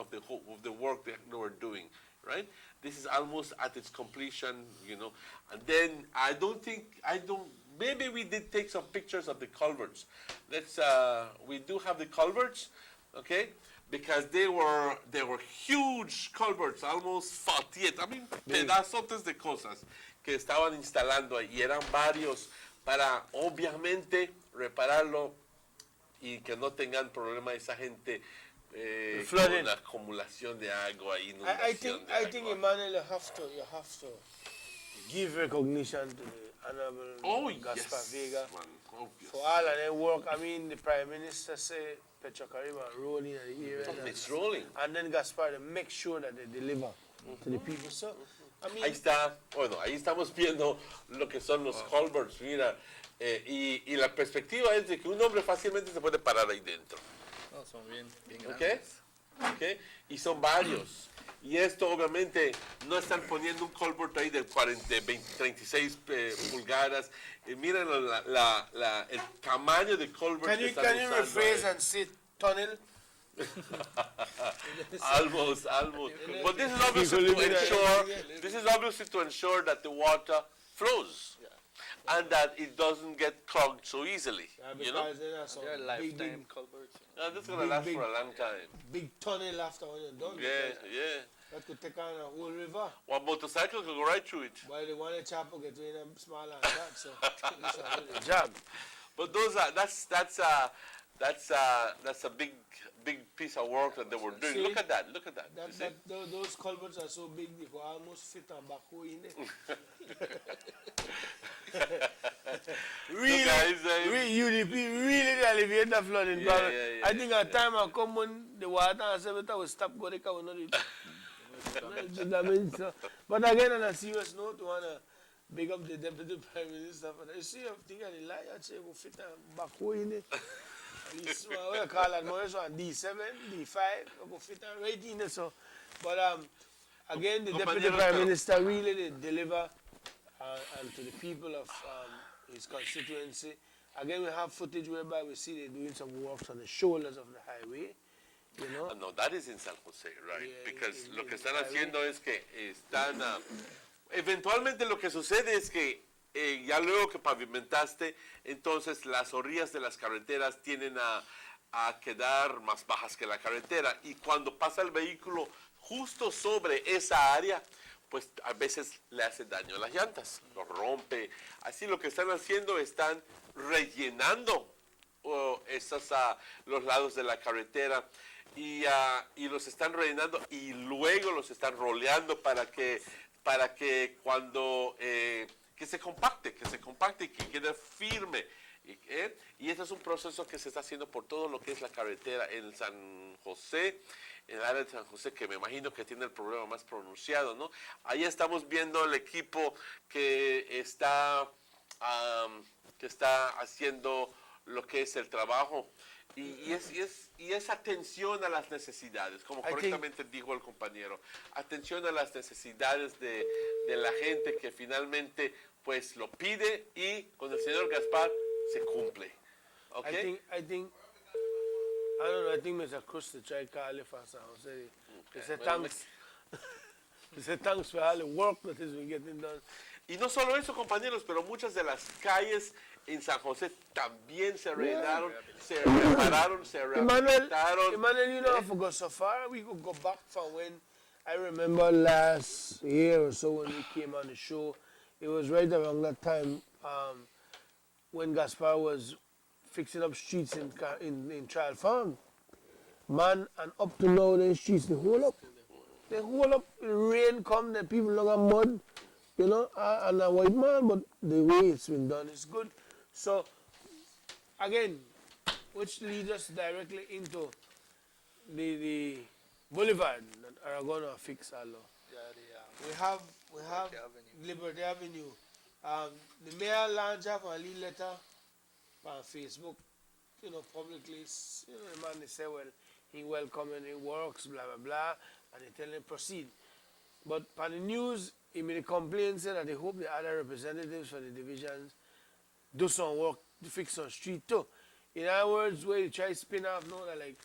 work they were doing, right? This is almost at its completion, you know. And then maybe we did take some pictures of the culverts. We do have the culverts, okay? Because they were huge culverts, almost 48. I mean, pedazotes de cosas que estaban instalando ahí. Y eran varios para, obviamente, repararlo y que no tengan problema esa gente con la acumulación de agua. I think, Emmanuel, you have to give recognition to the Honorable Gaspar Vega for all of their work. I mean, the Prime Minister said Petrocaribe rolling in the area. It's rolling. And then Gaspar, they make sure that they deliver to the people. So, I mean, ahí está, bueno, ahí estamos viendo lo que son los culverts, mira, y la perspectiva es de que un hombre fácilmente se puede parar ahí dentro. No, son bien ¿Okay? ¿Okay? Y son varios. Y esto obviamente no están poniendo un culvert ahí de 36 pulgadas. Miren el tamaño de culvert que están usando. Can you rephrase and say tunnel? almost. But this is obviously to ensure that the water flows and that it doesn't get clogged so easily. You know? They're lifetime culverts. This is going to last for a long time. Big tunnel after when you're done. Yeah. That could take on a whole river. One motorcycle could go right through it. While the one chopper gets in them smaller than that, so it's a really job. But that's a big piece of work that they were doing. See? Look at that. Those culverts are so big they could almost fit a backhoe in there. UDP really alleviate the flooding problem. I think at time will come when the water and everything will stop going because we know it. But again, on a serious note, we want to big up the Deputy Prime Minister for that. You see, I'm thinking the light, I say, we'll fit a backhoe in it. At least, we call that more so D7, D5, we'll fit right in there. So, but again, the Deputy Prime Minister really did deliver and to the people of his constituency. Again, we have footage whereby we see they're doing some works on the shoulders of the highway. You know? No, that is in San Jose, right? Because lo que están haciendo es que están... eventualmente lo que sucede es que ya luego que pavimentaste, entonces las orillas de las carreteras tienden a quedar más bajas que la carretera. Y cuando pasa el vehículo justo sobre esa área, pues a veces le hace daño a las llantas, lo rompe. Así lo que están haciendo, están rellenando los lados de la carretera y los están rellenando y luego los están roleando para que cuando que se compacte y que quede firme. Y este es un proceso que se está haciendo por todo lo que es la carretera en San José, en el área de San José, que me imagino que tiene el problema más pronunciado, ¿no? Ahí estamos viendo el equipo que está haciendo lo que es el trabajo y es atención a las necesidades, como correctamente dijo el compañero, atención a las necesidades de la gente que finalmente pues lo pide y con el señor Gaspar se cumple. Okay? I think I don't know, I think Mr. Cruz to try to call you for San Jose. He said thanks. He said thanks for all the work that has been getting done. Y no solo eso, compañeros, pero muchas de las calles en San José también se arreglaron, se repararon, se rehabilitaron. Emmanuel, you know, if we go so far, we could go back from when I remember last year or so when we came on the show. It was right around that time when Gaspar was fixing up streets in Trial Farm. Man, and up to now, the streets, they hold up. They hold up, the rain come, the people look at mud, you know, and a white man, but the way it's been done is good. So, again, which leads us directly into the boulevard that are going to fix Allah. We have Liberty Avenue. The mayor launched a little letter on Facebook, you know, publicly. You know, the man, they say, well, he welcoming, he works, blah, blah, blah, and they tell him proceed. But on the news, he made a complaint saying that they hope the other representatives for the divisions do some work to fix some street too. In other words, where they try to spin off, no, they're like,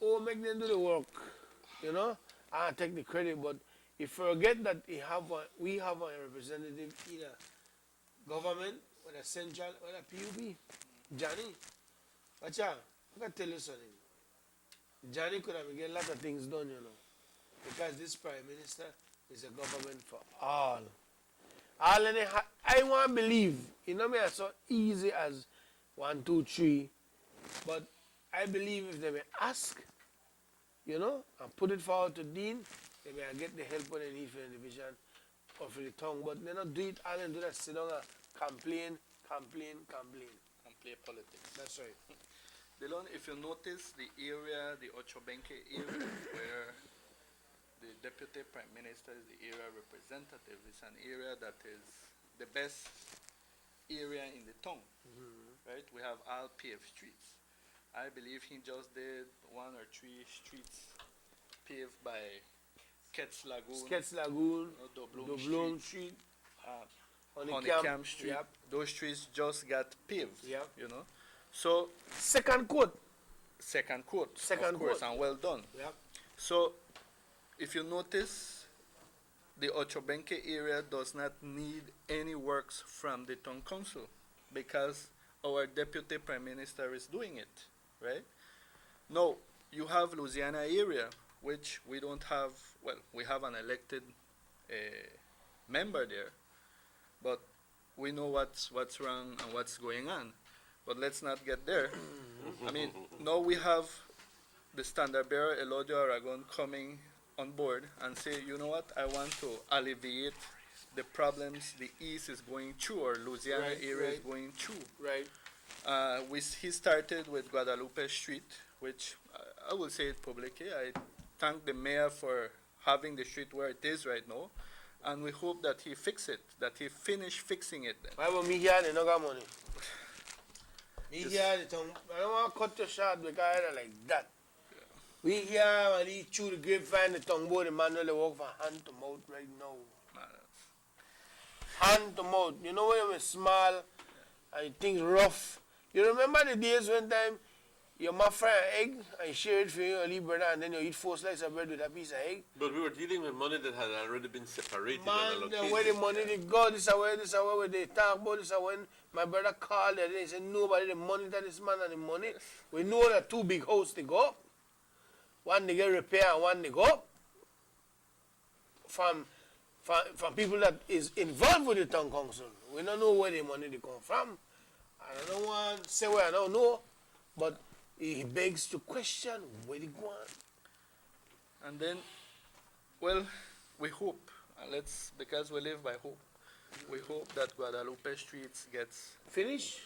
oh, make them do the work, you know? I take the credit, but you forget that we have a representative in a government, whether central, whether PUB. Johnny, watch out, I can tell you something. Johnny could have get a lot of things done, you know, because this Prime Minister is a government for all. All in I want to believe, you know me, it's so easy as 1, 2, 3, but I believe if they may ask, you know, and put it forward to Dean, they may get the help when they need for the division or for the tongue, but they not do it all and do that, sit down and complain. And play politics. That's right. Dylan, if you notice the area, the Ochobenque area, where the Deputy Prime Minister is the area representative, is an area that is the best area in the town, right? We have all paved streets. I believe he just did 1 or 3 streets paved by Ketz Lagoon, Doblum Street, Honeycamp Street. Yep. Those streets just got paved, Yep. you know. So second court, of course, and well done. Yep. So if you notice, the Ochobenque area does not need any works from the town council because our deputy prime minister is doing it, right? Now, you have Louisiana area, which we don't have, well, we have an elected member there, but we know what's wrong and what's going on. But let's not get there. I mean, now we have the standard bearer, Elodio Aragon, coming on board and say, you know what, I want to alleviate the problems the East is going through, or Louisiana area is going through. Right. He started with Guadalupe Street, which I will say it publicly. I thank the mayor for having the street where it is right now, and we hope that he fix it, that he finish fixing it then. Why would me here, they no got money? Me here, I don't want to cut you short because I like that. We here, when he chew the grapevine, the tongue board, the manual, they walk from hand to mouth right now. Hand to mouth. You know when you're small and things rough. You remember the days when time your mother fry an egg and share it for you, and leave brother, and then you eat 4 slices of bread with a piece of egg? But we were dealing with money that had already been separated. Man, where the money they go, this is where they talk about, this is when my brother called and they said nobody the money that this man and the money. We know that 2 big houses they go. One they get repair and one they go. From people that is involved with the town council. We don't know where the money they come from. I don't want to say where I don't know, but he begs to question where they go on. And then, well, we hope, because we live by hope, we hope that Guadalupe Streets gets finished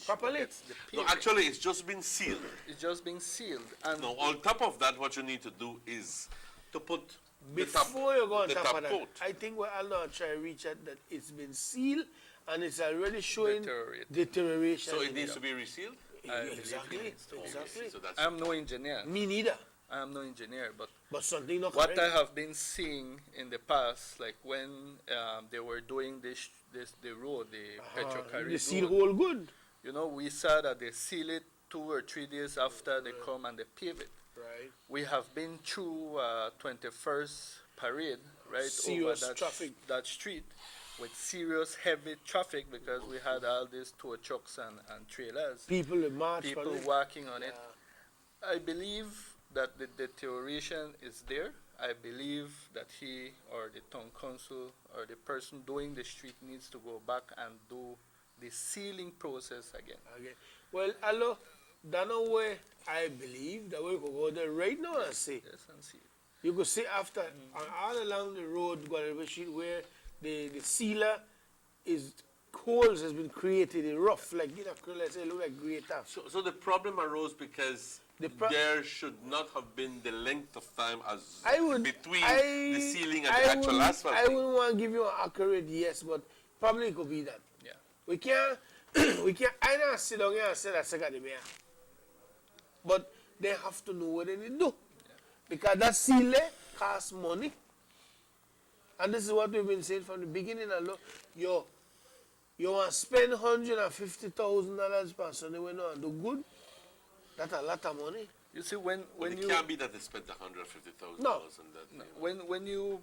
properly. No, actually, it's just been sealed. It's just been sealed. And no, on top of that, what you need to do is to put before you go on the top top of that, coat. I think we're all now trying to reach out that it's been sealed and it's already showing deterioration. So it needs to be resealed? Exactly. So that's I'm no engineer. Me neither. I am no engineer, but something not what correct. I have been seeing in the past, like when they were doing the road, the Petrocari the seal hole good. You know, we saw that they seal it 2 or 3 days after they come and they pave it. Right. We have been through 21st parade, right, Serious over traffic. that street with serious heavy traffic because we had all these tow trucks and trailers. People in march. People walking on it. I believe that the deterioration is there. I believe that he or the town council or the person doing the street needs to go back and do the sealing process again. Okay. Well, hello, that's no way I believe that we could go there right now and see. Yes, and see. You could see after, all along the road, Guadalupe Street, where the sealer is, holes has been created in rough, like, you know, let's say, look like great stuff. So the problem arose because there should not have been the length of time as between the ceiling and the actual asphalt. I wouldn't want to give you an accurate yes, but probably it could be that. Yeah. We can't, I don't sit down here and say that second the mayor. But they have to know what they need to do. Because that seal costs money. And this is what we've been saying from the beginning. You want to spend $150,000 per Sunday when you do good? That's a lot of money. You see, when it you can't be that they spent $150,000 No. on that. when you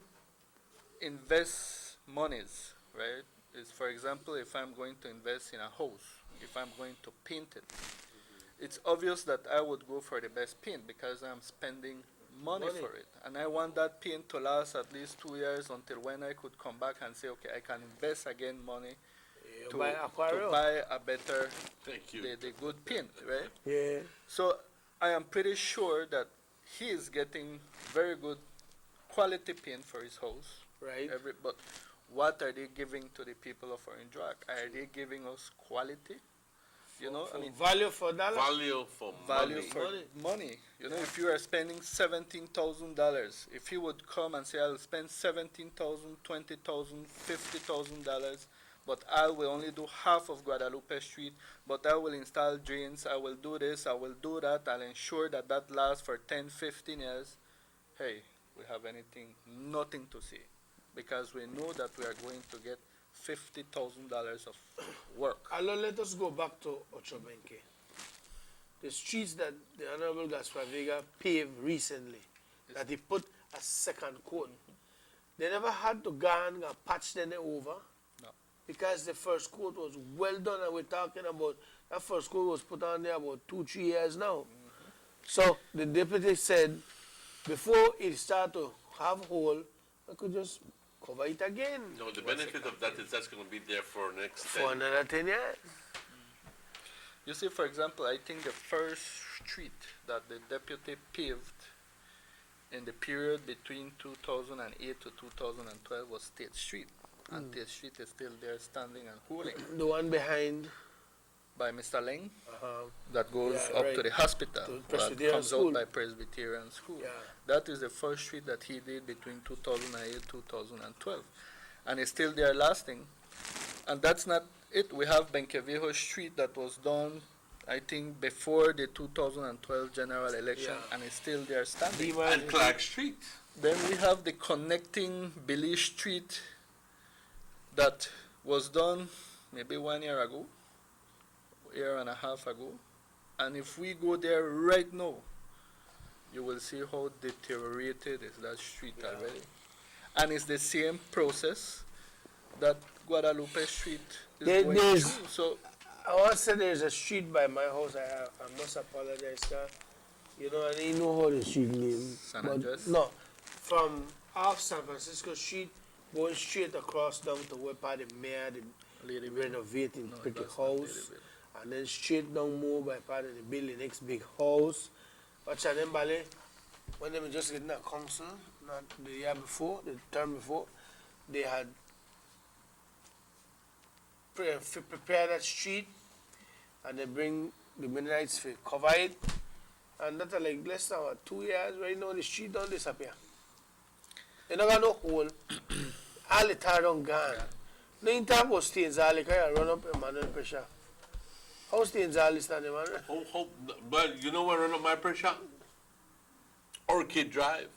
invest monies, right? Is for example, if I'm going to invest in a house, if I'm going to paint it, it's obvious that I would go for the best paint because I'm spending money for it, and I want that paint to last at least 2 years until when I could come back and say, okay, I can invest again money to buy a better, the good paint, right? Yeah. So I am pretty sure that he is getting very good quality paint for his house. Right. But what are they giving to the people of Orange Rock? Are they giving us quality? You know, I mean, value for dollar. Value for money. You know, if you are spending $17,000, if he would come and say, I'll spend $17,000, $20,000, $50,000, but I will only do half of Guadalupe Street, but I will install drains, I will do this, I will do that, I'll ensure that that lasts for 10, 15 years. Hey, we have nothing to say, because we know that we are going to get $50,000 of work. Alors, let us go back to Ocho Benque. The streets that the Honorable Gaspar Vega paved recently, that he put a second coat. They never had to go and patch them over. No. Because the first coat was well done, and we're talking about, that first coat was put on there about 2-3 years now. So the deputy said, before it started to have hole, I could just cover it again. No, the benefit of that is that's going to be there for next 10. For another 10 years. You see, for example, I think the first street that the deputy paved in the period between 2008 to 2012 was State Street. And State Street is still there standing and holding. The one behind? By Mr. Ling, that goes up to the hospital, that comes out by Presbyterian School. Yeah. That is the first street that he did between 2008 and 2012. And it's still there lasting. And that's not it. We have Benqueviejo Street that was done, I think, before the 2012 general election, and it's still there standing. And Clark Street. Then we have the connecting Billy Street that was done maybe 1 year ago. Year and a half ago, and if we go there right now, you will see how deteriorated is that street already. And it's the same process that Guadalupe Street is going through. So I want to say there's a street by my house. I must apologize, sir. You know, I didn't know how the street name. San Andres? No, from off San Francisco Street, going straight across down to where part the mayor, the renovating pretty house. And then straight down more by part of the building, next big house. But them ballet, when they were just getting that council, not the year before, the term before, they had prepared that street, and they bring the Mennonites to cover it. And that's like less than 2 years, right now the street don't disappear. They don't got no hole. All the tar don't gone. No in time was stains, all the car run up Emmanuel pressure. How's the Inzali standing, man? Well, you know where run up my pressure? Orchid Drive.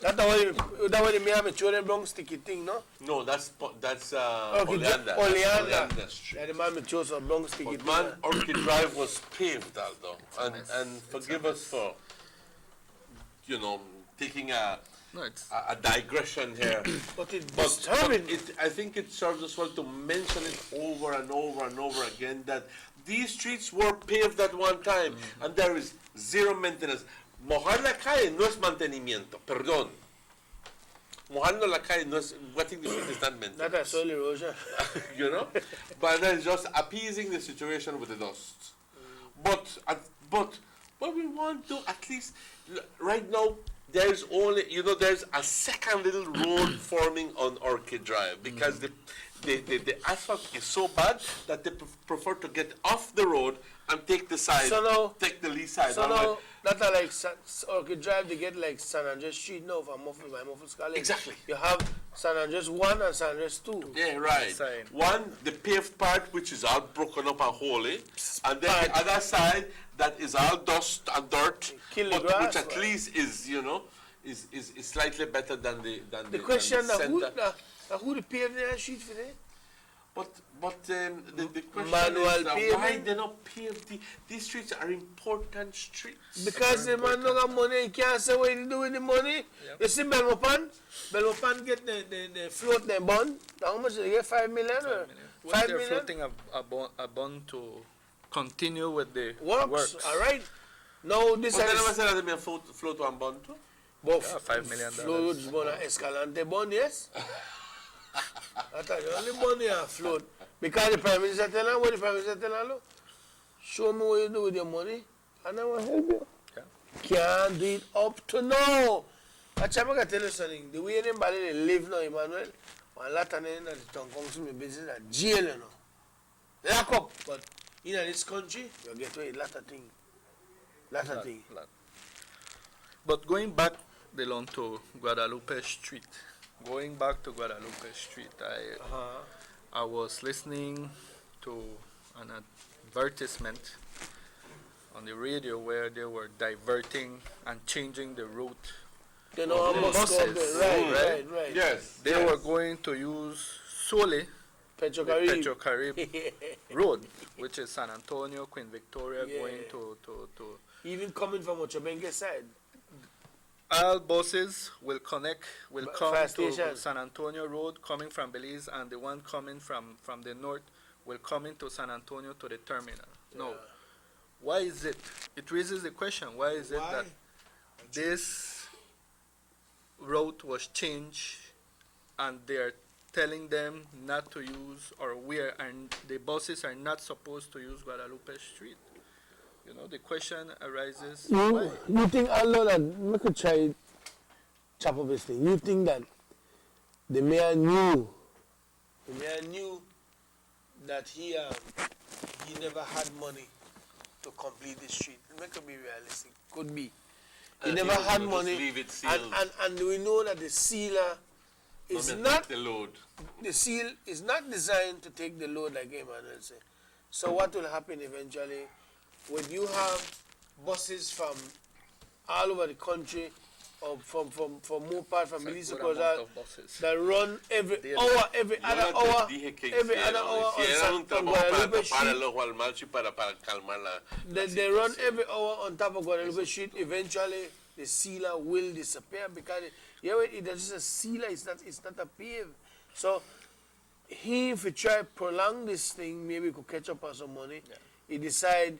That's the way the Miami children bring sticky thing, no? No, that's Oleander. Oleander Street. Yeah, the Miami children bring sticky thing. Man, Orchid Drive was paved, Aldo. And forgive us for, you know, taking a digression here. But it's disturbing. I think it serves us well to mention it over and over and over again that these streets were paved at one time and there is zero maintenance. Mojar la calle no es mantenimiento, perdón. Mojando la calle no es, wetting the street is not maintenance. Not a soil erosion. You know? But then just appeasing the situation with the dust. But what we want to at least, right now, there's only, there's a second little road forming on Orchid Drive because the asphalt is so bad that they prefer to get off the road and take the side, So now- take the lee side. So and now, when- that are like, or could drive to get like San Andres Street now for my Muffles College. Exactly. You have San Andres 1 and San Andres 2. Yeah, right. One, the paved part, which is all broken up and holy, and then the other side that is all dust and dirt, Kill the but grass, which at right. least is, you know, is slightly better than the The question than now, the center. who the paved the street for that? But the question Manual is why pavement? they not pave these streets are important streets. Because the man don't have money, he can't say what he do with the money. You see Belmopan get the float the bond. How much they get? 5 million or Well, 5 they're million? floating a bond to continue with the Works. All right. Now this But they is never said that they may float one bond too. but Yeah, $5 million. float bond Escalante bond, yes. I thought the only money I float because the Prime Minister tell her what the Prime Minister tell her. Show me what you do with your money, and I will help you. Can't do it up to now. That's why I can tell you something. The way anybody they live now, Emmanuel, one lot of them in the town council my business at jail, you know. Lock up. But in this country, you get away a lot of things. Lot of things. But going back, Delon, to Guadalupe Street. Going back to Guadalupe Street, I was listening to an advertisement on the radio where they were diverting and changing the route They know of how the much go up buses. there. Right. Yes. They were going to use solely the Petrocaribe. Petrocaribe Road, which is San Antonio, Queen Victoria, going to Even coming from Ochobengue side. all buses will come fire to station. San Antonio Road coming from Belize, and the one coming from the north will come into San Antonio to the terminal. No. Why is it? It raises the question, why is it that this route was changed and they're telling them not to use, or and the buses are not supposed to use Guadalupe Street? You know, the question arises, why? You think, Allah, that we could try chop up this thing. You think that the mayor knew that he never had money to complete the street. It could be realistic. Could be. He And never he was had gonna just money. leave it sealed. And we know that the sealer is Not not the load. the seal is not designed to take the load like Emmanuel said. So what will happen eventually when you have buses from all over the country or from Mopar, from It's a Belize, good because amount of buses. that run every Daily. hour, every Yo other no te hour, dije que every other hicieron, hour hicieron un on trabajo para Guadalupe tapar Street. el ojo al macho y para calmar la They run every hour on top of Guadalupe Street. Eventually, the sealer will disappear because it's just a sealer. It's not a pave. So if we try prolong this thing, maybe we could catch up on some money. He decide,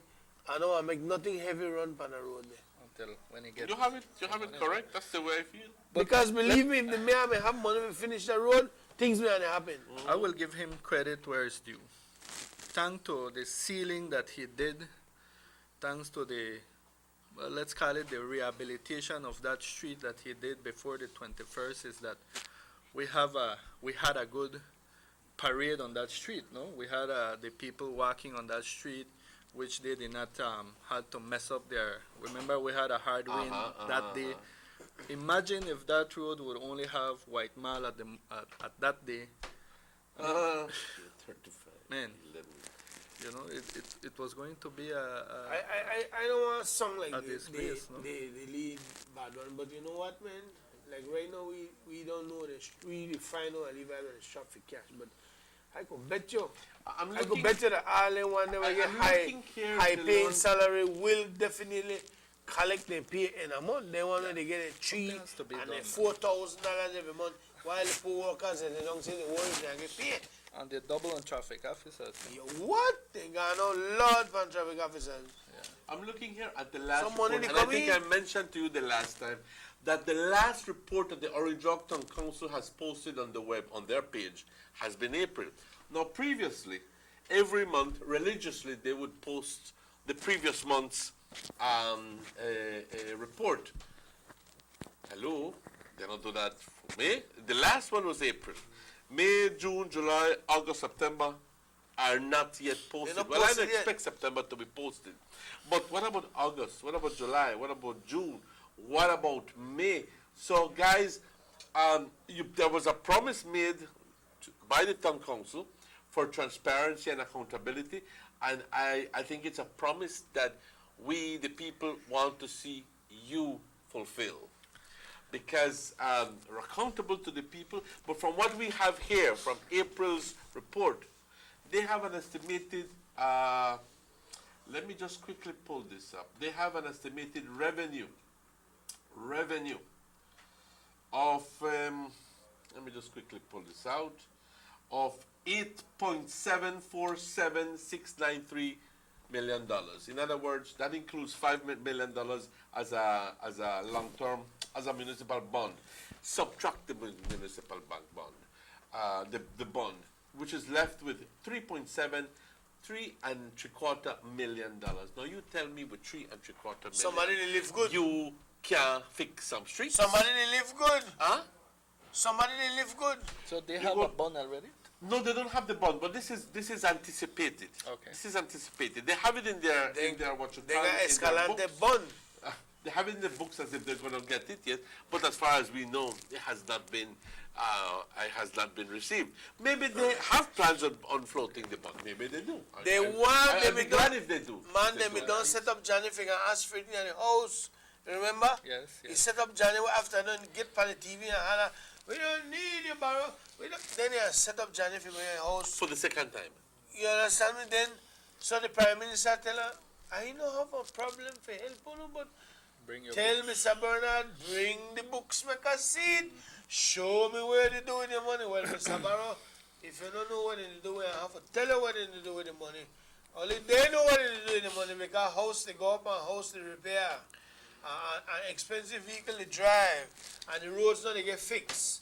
I know I make nothing heavy run on the road there. Until when he gets. You have it correct. That's the way I feel. Because believe me, if the mayor may have money to finish the road, things may not happen. I will give him credit where it's due. Thanks to the sealing that he did, thanks to the, well, let's call it the rehabilitation of that street that he did before the 21st, is that we had a good parade on that street. No, we had the people walking on that street, which they did not had to mess up their. Remember, we had a hard wind that day. Imagine if that road would only have White Mall at that day. Man, you know, it was going to be I don't want a song like a this. disgrace, no? They lead bad one, but you know what, man? Like right now, we don't know we find out and leave out the shop for cash, but I could bet you. I could bet you that all them one never get high paying salary will definitely collect their pay in a month. They want to get a $3,000 and $4,000 every month, while the poor workers and they don't see the workers they get paid. And they double on traffic officers. What? They got no lot for traffic officers. I'm looking here at the last Some money report, they and I come think in. I mentioned to you the last time that the last report that the Orange Rocktown Council has posted on the web, on their page, has been April. Now, previously, every month, religiously, they would post the previous month's report. Hello? They don't do that for May. The last one was April. May, June, July, August, September, are not yet posted. not Well, I posted don't yet. expect September to be posted. But what about August? What about July? What about June? What about May? So, guys, there was a promise made by the town council for transparency and accountability, and I think it's a promise that we, the people, want to see you fulfill. Because we're accountable to the people, but from what we have here, from April's report, they have an estimated, let me just quickly pull this up. They have an estimated revenue of, let me just quickly pull this out, of $8.747693 million. In other words, that includes $5 million as a long-term, as a municipal bond. Subtract the municipal bank bond, the bond, which is left with $3.375 million. Now you tell me with $3.75 million, Somebody they live good. you can fix some streets. Somebody they live good. Huh? Somebody they live good. So they have a bond already? No, they don't have the bond, but this is anticipated. Okay. This is anticipated. They have it in their what you They call got it, in their Escalante books. bond. They have it in the books as if they're going to get it yet, but as far as we know, it has not been received. Maybe they have plans on floating the bond. Maybe they do. I'd be glad if they do. Man, they don't set up Johnny Finger and ask for it in the house. Remember? Yes. He set up Johnny afternoon, get on the TV and holler, we don't need you, Barrow. Then he set up Johnny Finger in the house. For the second time. You understand me? Then, so the Prime Minister tell her, I don't have a problem for help you, but bring your tell books. Mr. Bernard, bring the books, make a seat. Show me where they do with the money. Well, Mr. Barrow, if you don't know what they do, I have to tell you what they do with the money. Only they know what they do with the money because house they go up and house they repair. An expensive vehicle they drive. And the roads now they get fixed.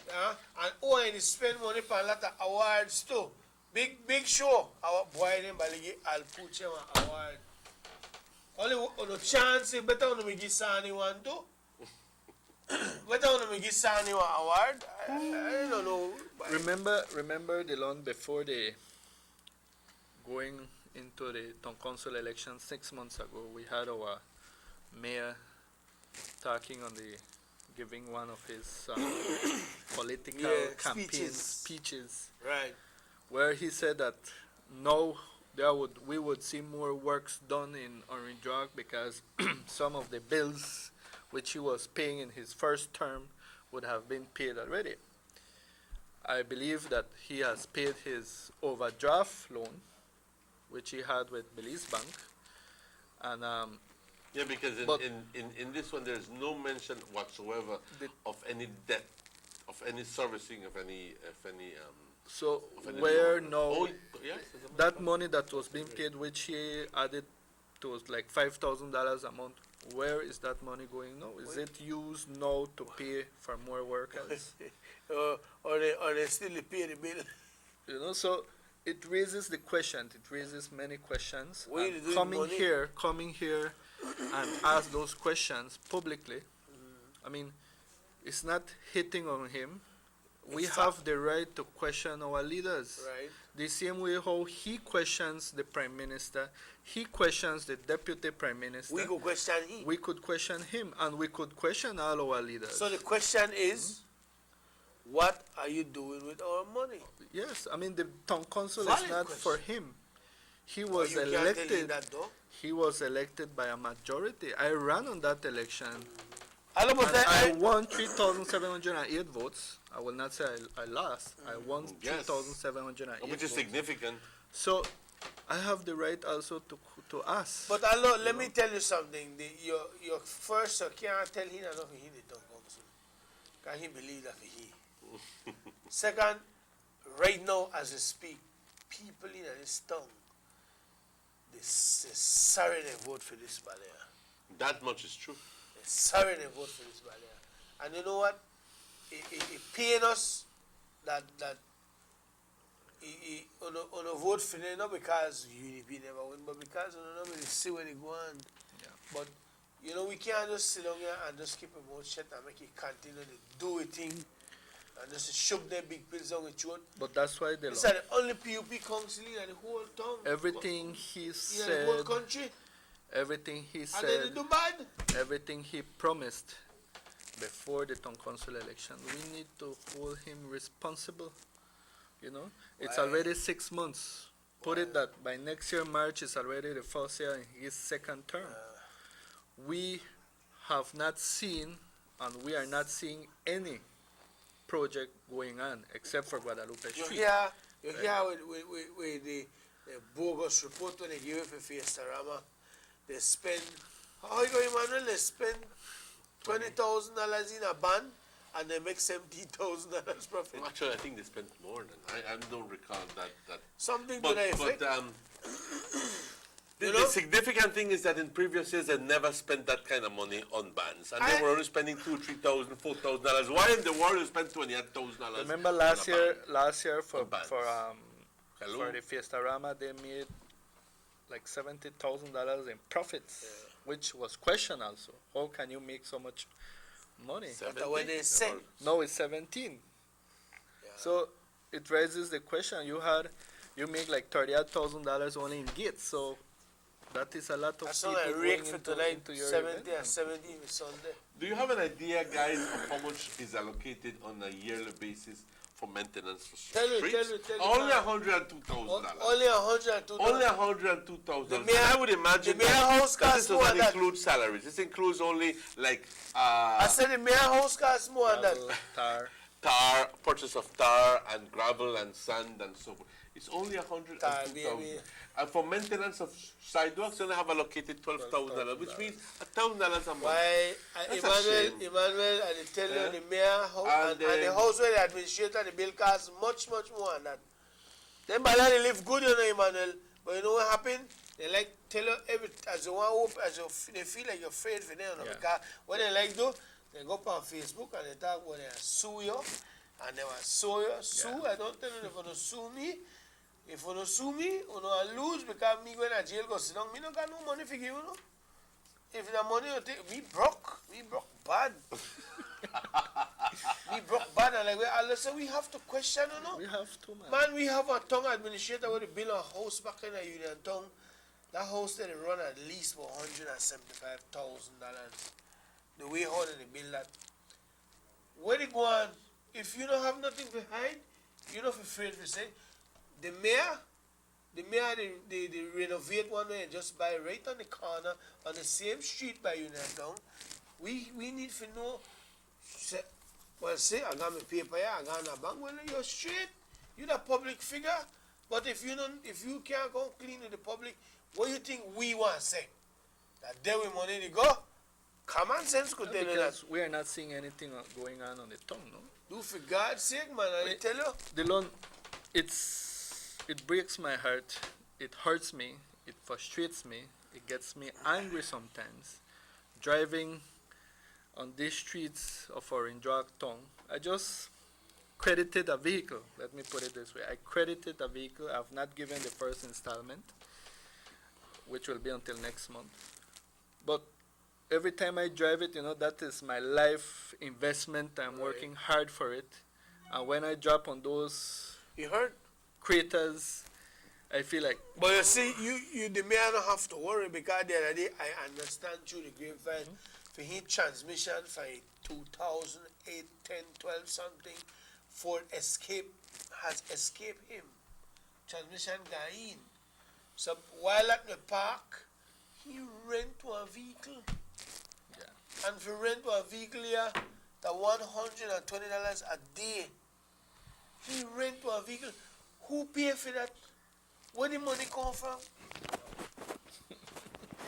And and they spend money for a lot of awards too. Big show. Our boy them I'll put you an award. Only on a chance, better when we give Sani one too. Better when we give Sani one award. I don't know. Remember the long before the going into the town council election 6 months ago, we had our mayor talking on the giving one of his political campaign speeches. Right. Where he said that we would see more works done in Orange Rock because some of the bills which he was paying in his first term would have been paid already. I believe that he has paid his overdraft loan, which he had with Belize Bank, and yeah, because in this one there's no mention whatsoever of any debt, of any servicing of any so of any where loan. now Oh, yes, that money that was being paid, which he added to like $5,000 a month, where is that money going now? Is it used now to pay for more workers? or they still pay the bill? You know, so it raises the question. It raises many questions. Where And you doing coming here, and ask those questions publicly. I mean, it's not hitting on him. We have the right to question our leaders. Right. The same way how he questions the Prime Minister, he questions the Deputy Prime Minister. We could question him. We could question him, and we could question all our leaders. So the question is, what are you doing with our money? Yes, I mean the town council Valid is not question. for him. He was you can't tell him elected. that, though. He was elected by a majority. I ran on that election. Hello, but I won 3,708 votes. I will not say I lost. I won Yes. 3,708 which is votes. significant. So I have the right also to ask. But hello, let me tell you something. Your first, you can't tell him enough he the town council. Can he believe that he? Second, right now as I speak, people in this town, they're sorry they vote for this Balea. That much is true. They're sorry they vote for this Balea. And you know what? It pain us that on a vote for them, not because UDP never win, but because we see where they go on. Yeah. But you know, we can't just sit down here and just keep a mouth shut and make it continue to do a thing and just shove their big pills down the throat. But that's why they This love is the only PUP counseling in the whole town. everything he In the said. whole country. Everything he And then they said. do bad. Everything he promised before the town council election. We need to hold him responsible. You know, it's Why? already 6 months. Put it that by next year March is already the first year in his second term. We have not seen, and we are not seeing any project going on except for Guadalupe You Street. hear, Right. with the bogus report when they give it for Fiestarama, they spend, how you go, Emmanuel? They spend $20,000 in a band and they make $70,000 profit. Actually, I think they spent more than I don't recall that. Something but, to that effect. The significant thing is that in previous years they never spent that kind of money on bands, and they were only spending $2,000, $3,000, $4,000. Why in the world you spend $28,000? Remember last year for the Fiestarama they made like $70,000 in profits, which was questioned also. How can you make so much money? That's what they say. No, it's 17. So it raises the question. You make like $38,000 only in gates. So that is a lot of That's people not a going rake for into tonight, your 70 event. and 70 with Sunday. Do you have an idea, guys, of how much is allocated on a yearly basis for maintenance for streets? Tell me, Only man. $102,000. Only $102,000. Only $102,000. The mayor- I would imagine the mayor house that this costs does more not than that. include salaries. This includes only like I said the mayor house costs more than that. Tar. purchase of tar and gravel and sand and so forth. It's only $102,000. baby. And for maintenance of sidewalks, they only have allocated $12,000, which means $1,000 a month. Why, That's a shame. Emmanuel, I tell Yeah. you, the mayor house and the house where the administrator, the bill costs much, much more than that. Them bala they live good, you know, Emmanuel. But you know what happened? They like tell you every as you want hope, they feel like you're afraid for them, you know, because what they like do, they go up on Facebook and they talk about they sue you, and they will sue you. I don't tell you if you don't sue me. If you don't sue me, you know, I lose because me going to jail go sit down. Me no got no money for you, know. If the money you take, me broke bad. Me broke bad, and like so we have to question, you know. We have to, man. Man, we have a town administrator where they build a house back in the Union Town. That house they run at least for $175,000. The way how they build that. Where they go on? If you don't have nothing to hide, you're not afraid to say. The mayor, they renovate one way and just buy right on the corner on the same street by Union Town. We need to know. Say, well, say I got my paper here, I got a bank. Well, you're straight. You're the public figure. But if you can't go clean with the public, what do you think we want to say? That there we money to go? Common sense could tell you that. Because we are not seeing anything going on the tongue, no? Do for God's sake, man, I tell you. Delon, it breaks my heart. It hurts me. It frustrates me. It gets me angry sometimes. Driving on these streets of our Indrak town, I just credited a vehicle. Let me put it this way. I credited a vehicle. I've not given the first installment, which will be until next month. But every time I drive it, you know, that is my life investment. I'm working hard for it. And when I drop on those craters, I feel like... But you see, you the mayor don't have to worry because the other day I understand through the grapevine for his transmission for 2008, 10, 12 something, Ford Escape has escaped him. Transmission got in. So while at the park, he rent a vehicle. And if you rent a vehicle here, the $120 a day. He rent a vehicle. Who pay for that? Where the money come from?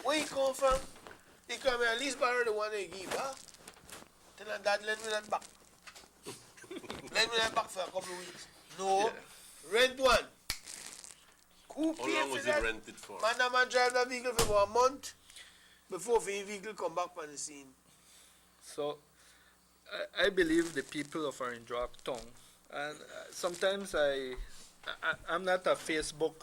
Where it come from? He come at least borrow the one they give, huh? Tell her, Dad, lend me that back. Lend me that back for a couple of weeks. No. Rent one. Who How pay long for was that? it rented for? Man, that man drive that vehicle for about a month before the vehicle come back on the scene. So, I believe the people of our Indrak town, and sometimes I'm not a Facebook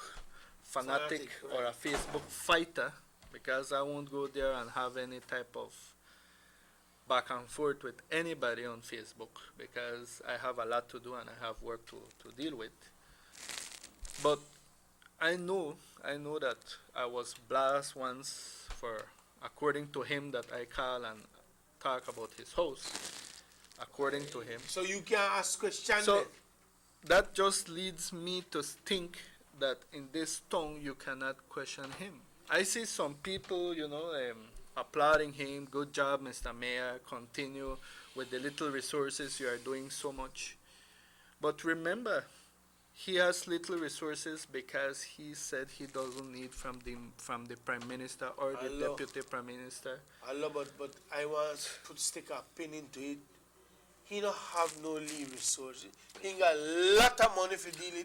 fanatic or a Facebook fighter, because I won't go there and have any type of back and forth with anybody on Facebook because I have a lot to do and I have work to deal with. But I know that I was blessed once for, according to him, that I call and talk about his house, according to him. So you can't ask questions. So that just leads me to think that in this town you cannot question him. I see some people, applauding him. Good job, Mr. Mayor. Continue with the little resources. You are doing so much. But remember, he has little resources because he said he doesn't need from the Prime Minister or the Deputy Prime Minister. I love but I want to stick a pin into it. He don't have no leave resources. He got a lot of money for dealing with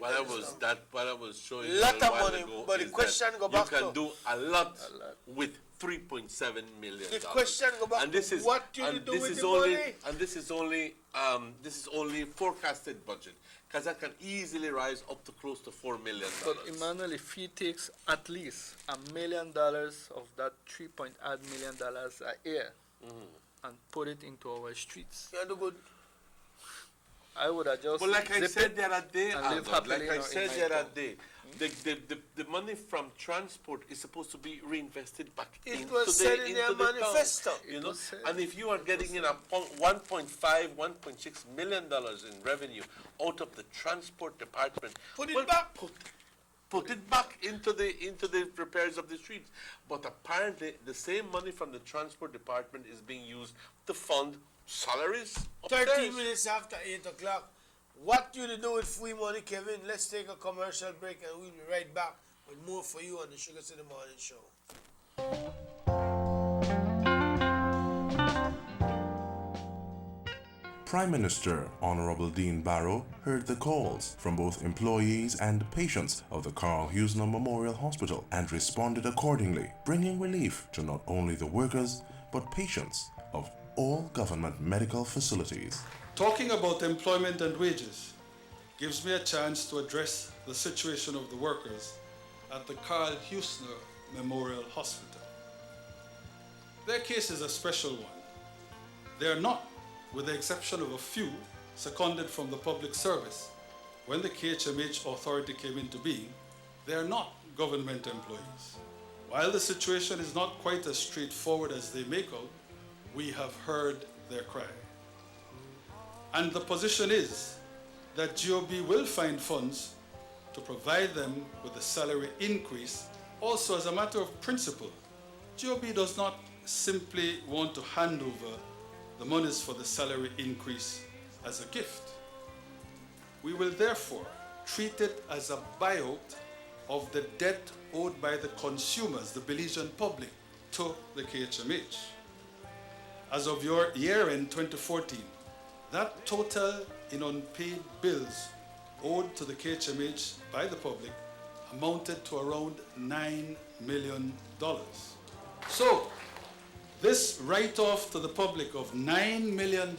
what I was showing you lot a of while money, ago but the is question that go back you can to do a lot with $3.7 million. the question go back And this to is what you and do this with is the only money. and this is only forecasted budget, because that can easily rise up to close to $4 million. But Emmanuel, if he takes at least $1 million of that $3.8 million a year and put it into our streets, you do good. I would have just. But like I said the other day, and live Albert, happily like I said the other town. day, the money from transport is supposed to be reinvested back It was said in their manifesto. Town, and if you are getting in $1.5, $1.6 million in revenue out of the transport department, Put it back. Put it back into the repairs of the streets. But apparently, the same money from the transport department is being used to fund salaries. 13 minutes after 8 o'clock. What you do with free money, Kevin? Let's take a commercial break and we'll be right back with more for you on the Sugar City Morning Show. Prime Minister Honorable Dean Barrow heard the calls from both employees and patients of the Carl Hughesnor Memorial Hospital and responded accordingly, bringing relief to not only the workers but patients of all government medical facilities. Talking about employment and wages gives me a chance to address the situation of the workers at the Carl Hughesnor Memorial Hospital. Their case is a special one. They are not, with the exception of a few, seconded from the public service. When the KHMH authority came into being, they are not government employees. While the situation is not quite as straightforward as they make out, we have heard their cry. And the position is that GOB will find funds to provide them with a salary increase. Also, as a matter of principle, GOB does not simply want to hand over the monies for the salary increase as a gift. We will therefore treat it as a buyout of the debt owed by the consumers, the Belizean public, to the KHMH. As of your year-end 2014, that total in unpaid bills owed to the KHMH by the public amounted to around $9 million. So, this write-off to the public of $9 million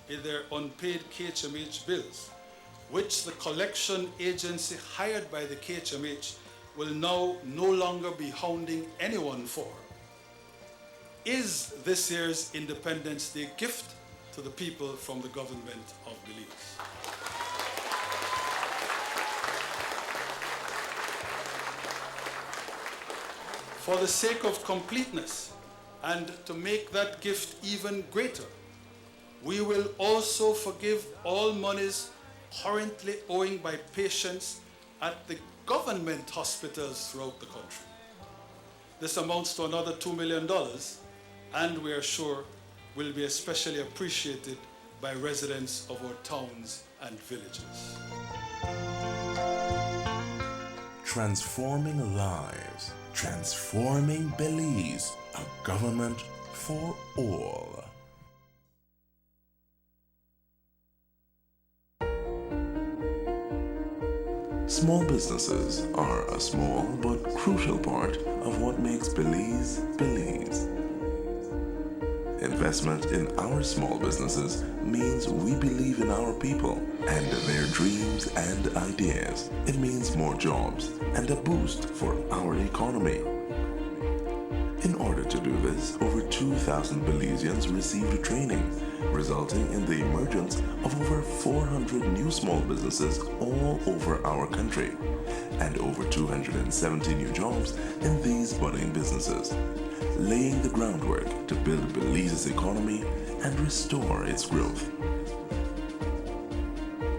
in their unpaid KHMH bills, which the collection agency hired by the KHMH will now no longer be hounding anyone for, is this year's Independence Day gift to the people from the government of Belize. For the sake of completeness and to make that gift even greater, we will also forgive all monies currently owing by patients at the government hospitals throughout the country. This amounts to another $2 million, and we are sure will be especially appreciated by residents of our towns and villages. Transforming lives, transforming Belize, a government for all. Small businesses are a small but crucial part of what makes Belize, Belize. Investment in our small businesses means we believe in our people and their dreams and ideas. It means more jobs and a boost for our economy. In order to do this, over 2,000 Belizeans received training, resulting in the emergence of over 400 new small businesses all over our country, and over 270 new jobs in these budding businesses, laying the groundwork to build Belize's economy and restore its growth.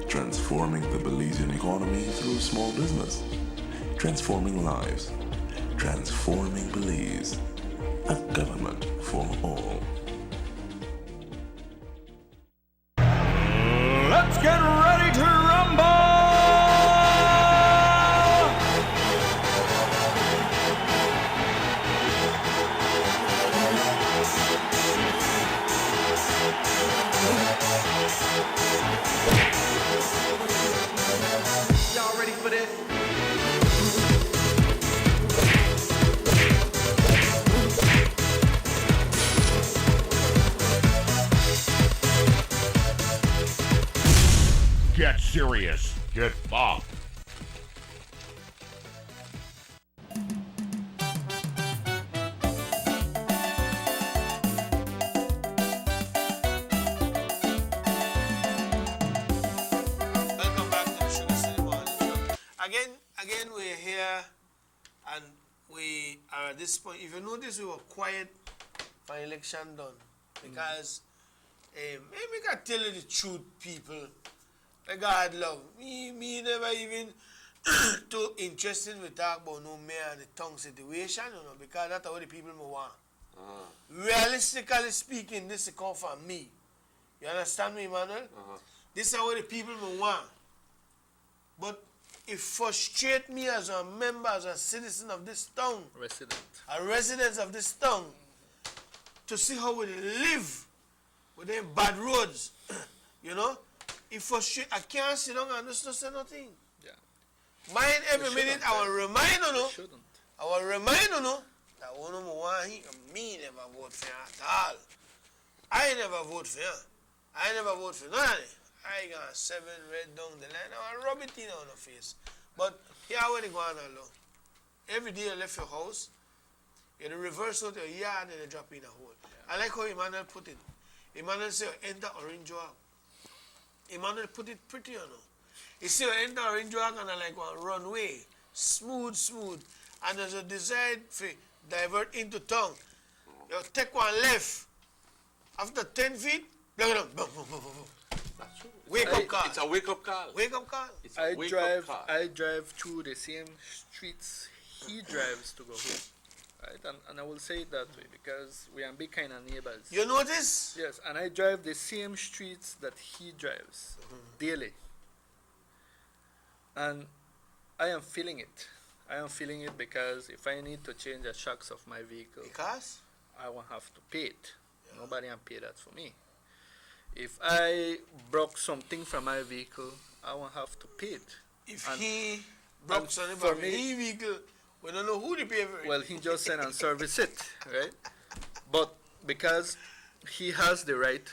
Transforming the Belizean economy through small business, transforming lives, transforming Belize, a government for all. Let's get ready to rumble! Y'all ready for this? Get serious. Get bopped. Welcome back to the Sugar City Morning Show. Again, we're here, and we are at this point. If you notice, we were quiet for election done because maybe I can tell you the truth, people. Like God love me never even too interested with talk about no mayor and the tongue situation, because that's what the people me want. Realistically speaking, this is come from me. You understand me, Emmanuel? This is what the people me want. But it frustrates me as a member, as a citizen of this town, a resident of this town, to see how we live with them bad roads. It frustrates. I can't sit down and just not say nothing. Mind every minute, I will remind you, that one of me never vote for you at all. I never vote for you. I never vote for none. I got 7 red down the line. I will rub it in on the face. But here where they go on along. Every day you left your house, you reverse out your yard and you drop in a hole. I like how Emmanuel put it. Emmanuel said, enter Orange Walk. Emmanuel put it pretty, He said, enter Orange Walk and I like one runway. Smooth. And there's a design to divert into town. You take one left. After 10 feet, blah, blah, blah, blah, blah, blah. Wake up call. It's a wake up call. Wake up call. It's a wake up call. I drive through the same streets he drives to go home. Right? And I will say it that way because we are big kind of neighbors. You notice? Yes, and I drive the same streets that he drives daily. And I am feeling it. I am feeling it because if I need to change the shocks of my vehicle, because I won't have to pay it. Yeah. Nobody can pay that for me. If I broke something from my vehicle, I won't have to pay it. If he broke something from his vehicle, we don't know who to pay for it. Well, he just sent and service it, right? But because he has the right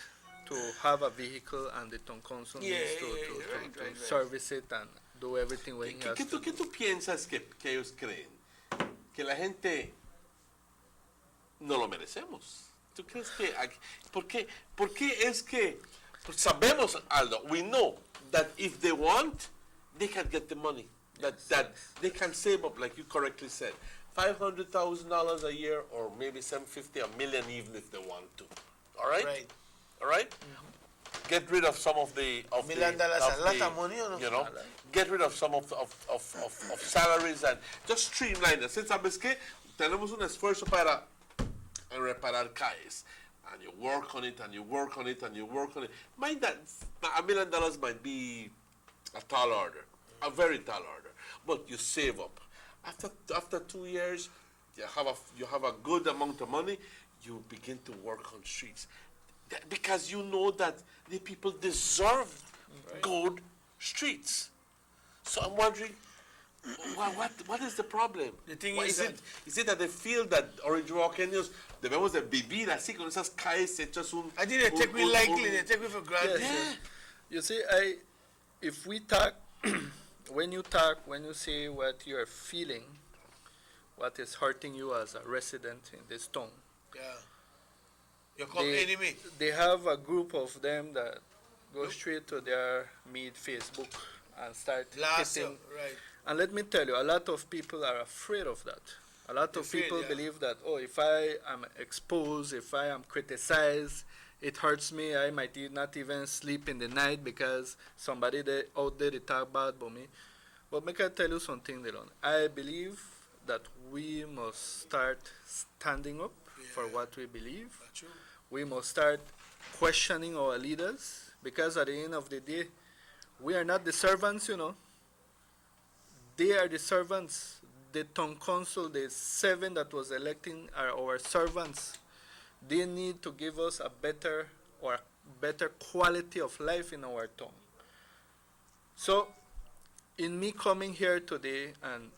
to have a vehicle and the town council needs to service it and do everything what he has to do. ¿Qué tú piensas que ellos creen? Que la gente no lo merecemos. ¿Tú crees que por qué es que sabemos, Aldo, we know that if they want, they can get the money. That they can save up, like you correctly said, $500,000 a year, or maybe $750,000, $1 million, even if they want to. All right. Right. All right. Get rid of some of the $1 million, a lot of money, Get rid of some of salaries and just streamline it. Since sabes que tenemos un esfuerzo para reparar calles, and you work on it and you work on it and you work on it. Mind that $1 million might be a tall order, a very tall order, but you save up. After 2 years, you have a good amount of money. You begin to work on streets because you know that the people deserve good streets. So I'm wondering, what is the problem? The thing is it that they feel that Orange Walkenians debemos de vivir así con esas calles hechas un... I think they take me lightly, they take me for granted. Yes. You see, if we talk, when you say what you're feeling, what is hurting you as a resident in this town. Yeah. You come They, enemy. they have a group of them that go straight to their Facebook and start Blast you, hitting. right. And let me tell you, a lot of people are afraid of that. A lot of Afraid, people yeah. believe that, oh, if I am exposed, if I am criticized, it hurts me. I might not even sleep in the night because somebody out there they talk bad about me. But make I tell you something, Dylan. I believe that we must start standing up for what we believe. True. We must start questioning our leaders because at the end of the day, we are not the servants, you know. They are the servants. The town council, the 7 that was electing are our servants. They need to give us a better quality of life in our town. So, in me coming here today and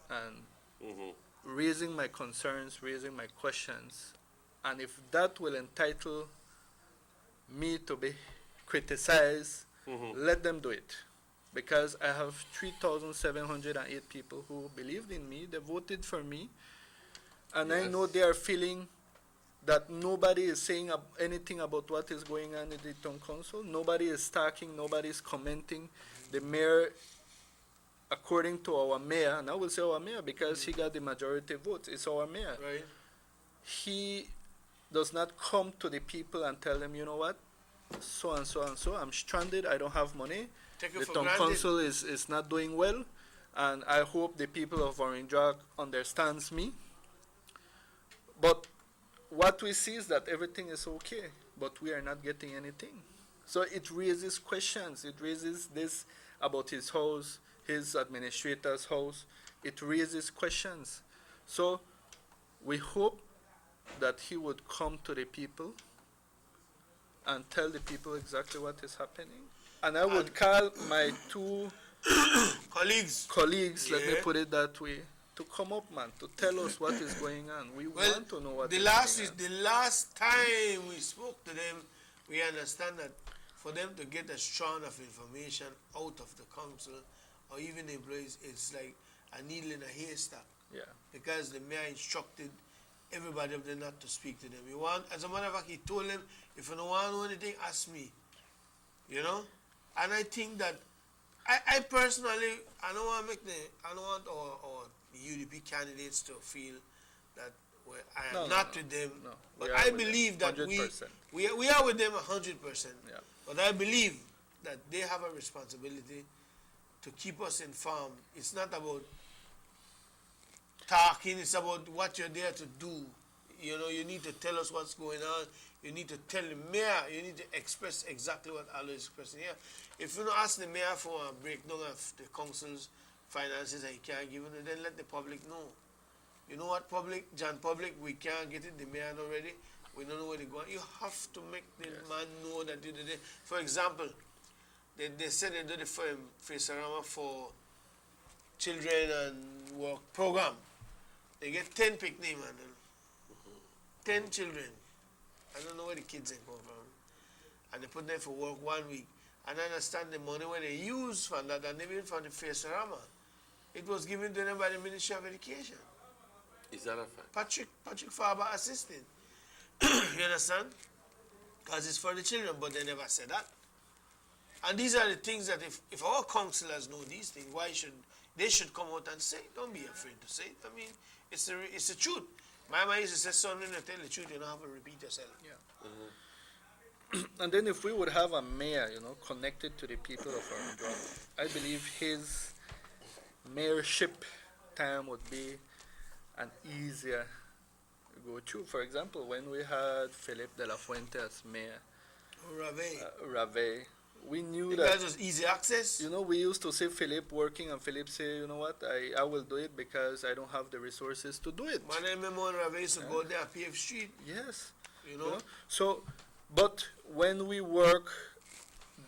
raising my concerns, raising my questions, and if that will entitle me to be criticized, let them do it. Because I have 3,708 people who believed in me, they voted for me, and I know they are feeling that nobody is saying anything about what is going on in the town council. Nobody is talking, nobody is commenting. The mayor, according to our mayor, and I will say our mayor because he got the majority votes, it's our mayor. Right. He does not come to the people and tell them, you know what, so and so and so, I'm stranded, I don't have money. Take it The for town granted. council is not doing well, and I hope the people of Orange Rock understands me. But what we see is that everything is okay, but we are not getting anything. So it raises questions. It raises this about his house, his administrator's house. It raises questions. So we hope that he would come to the people and tell the people exactly what is happening. And I would call my 2 colleagues, let me Yeah. put it that way, to come up, man, to tell us what is going on. We want to know what the is last going on. the last time we spoke to them, we understand that for them to get a strand of information out of the council or even the employees, it's like a needle in a haystack. Yeah. Because the mayor instructed everybody of them not to speak to them. You want, as a matter of fact, he told them, if you don't want to know anything, ask me. You know? And I think that I personally, I don't want our UDP candidates to feel that I am not with them. No, but we are I with believe them, that 100%. we are with them 100%. Yeah. But I believe that they have a responsibility to keep us informed. It's not about talking, it's about what you're there to do. You know, you need to tell us what's going on. You need to tell the mayor, you need to express exactly what Alo is expressing here. If you don't ask the mayor for a breakdown of the council's finances and he can't give it, then let the public know. You know what, public, we can't get it, the mayor not ready, we don't know where they're going. You have to make the man know that you did it. For example, they said they did the Facerama for children and work program. They get 10 picnic, man. 10 children. I don't know where the kids are come from. And they put them for work 1 week. And I understand the money when they use from that, and even from the Facerama, it was given to them by the Ministry of Education. Is that a fact? Patrick Farber assisted. You understand? Because it's for the children, but they never said that. And these are the things that if our councillors know these things, they should come out and say it. Don't be afraid to say it. I mean, it's the truth. My mom used to say, son, when you tell the truth, you don't have to repeat yourself. Yeah. And then if we would have a mayor, you know, connected to the people of Orange Rock, I believe his mayorship time would be an easier go through. For example, when we had Philip de la Fuente as mayor, Rave, we knew that was easy access. You know, we used to see Philip working, and Philip say, you know what, I will do it because I don't have the resources to do it. My name is Rave used to go there at PF Street. Yes. You know? So, but when we work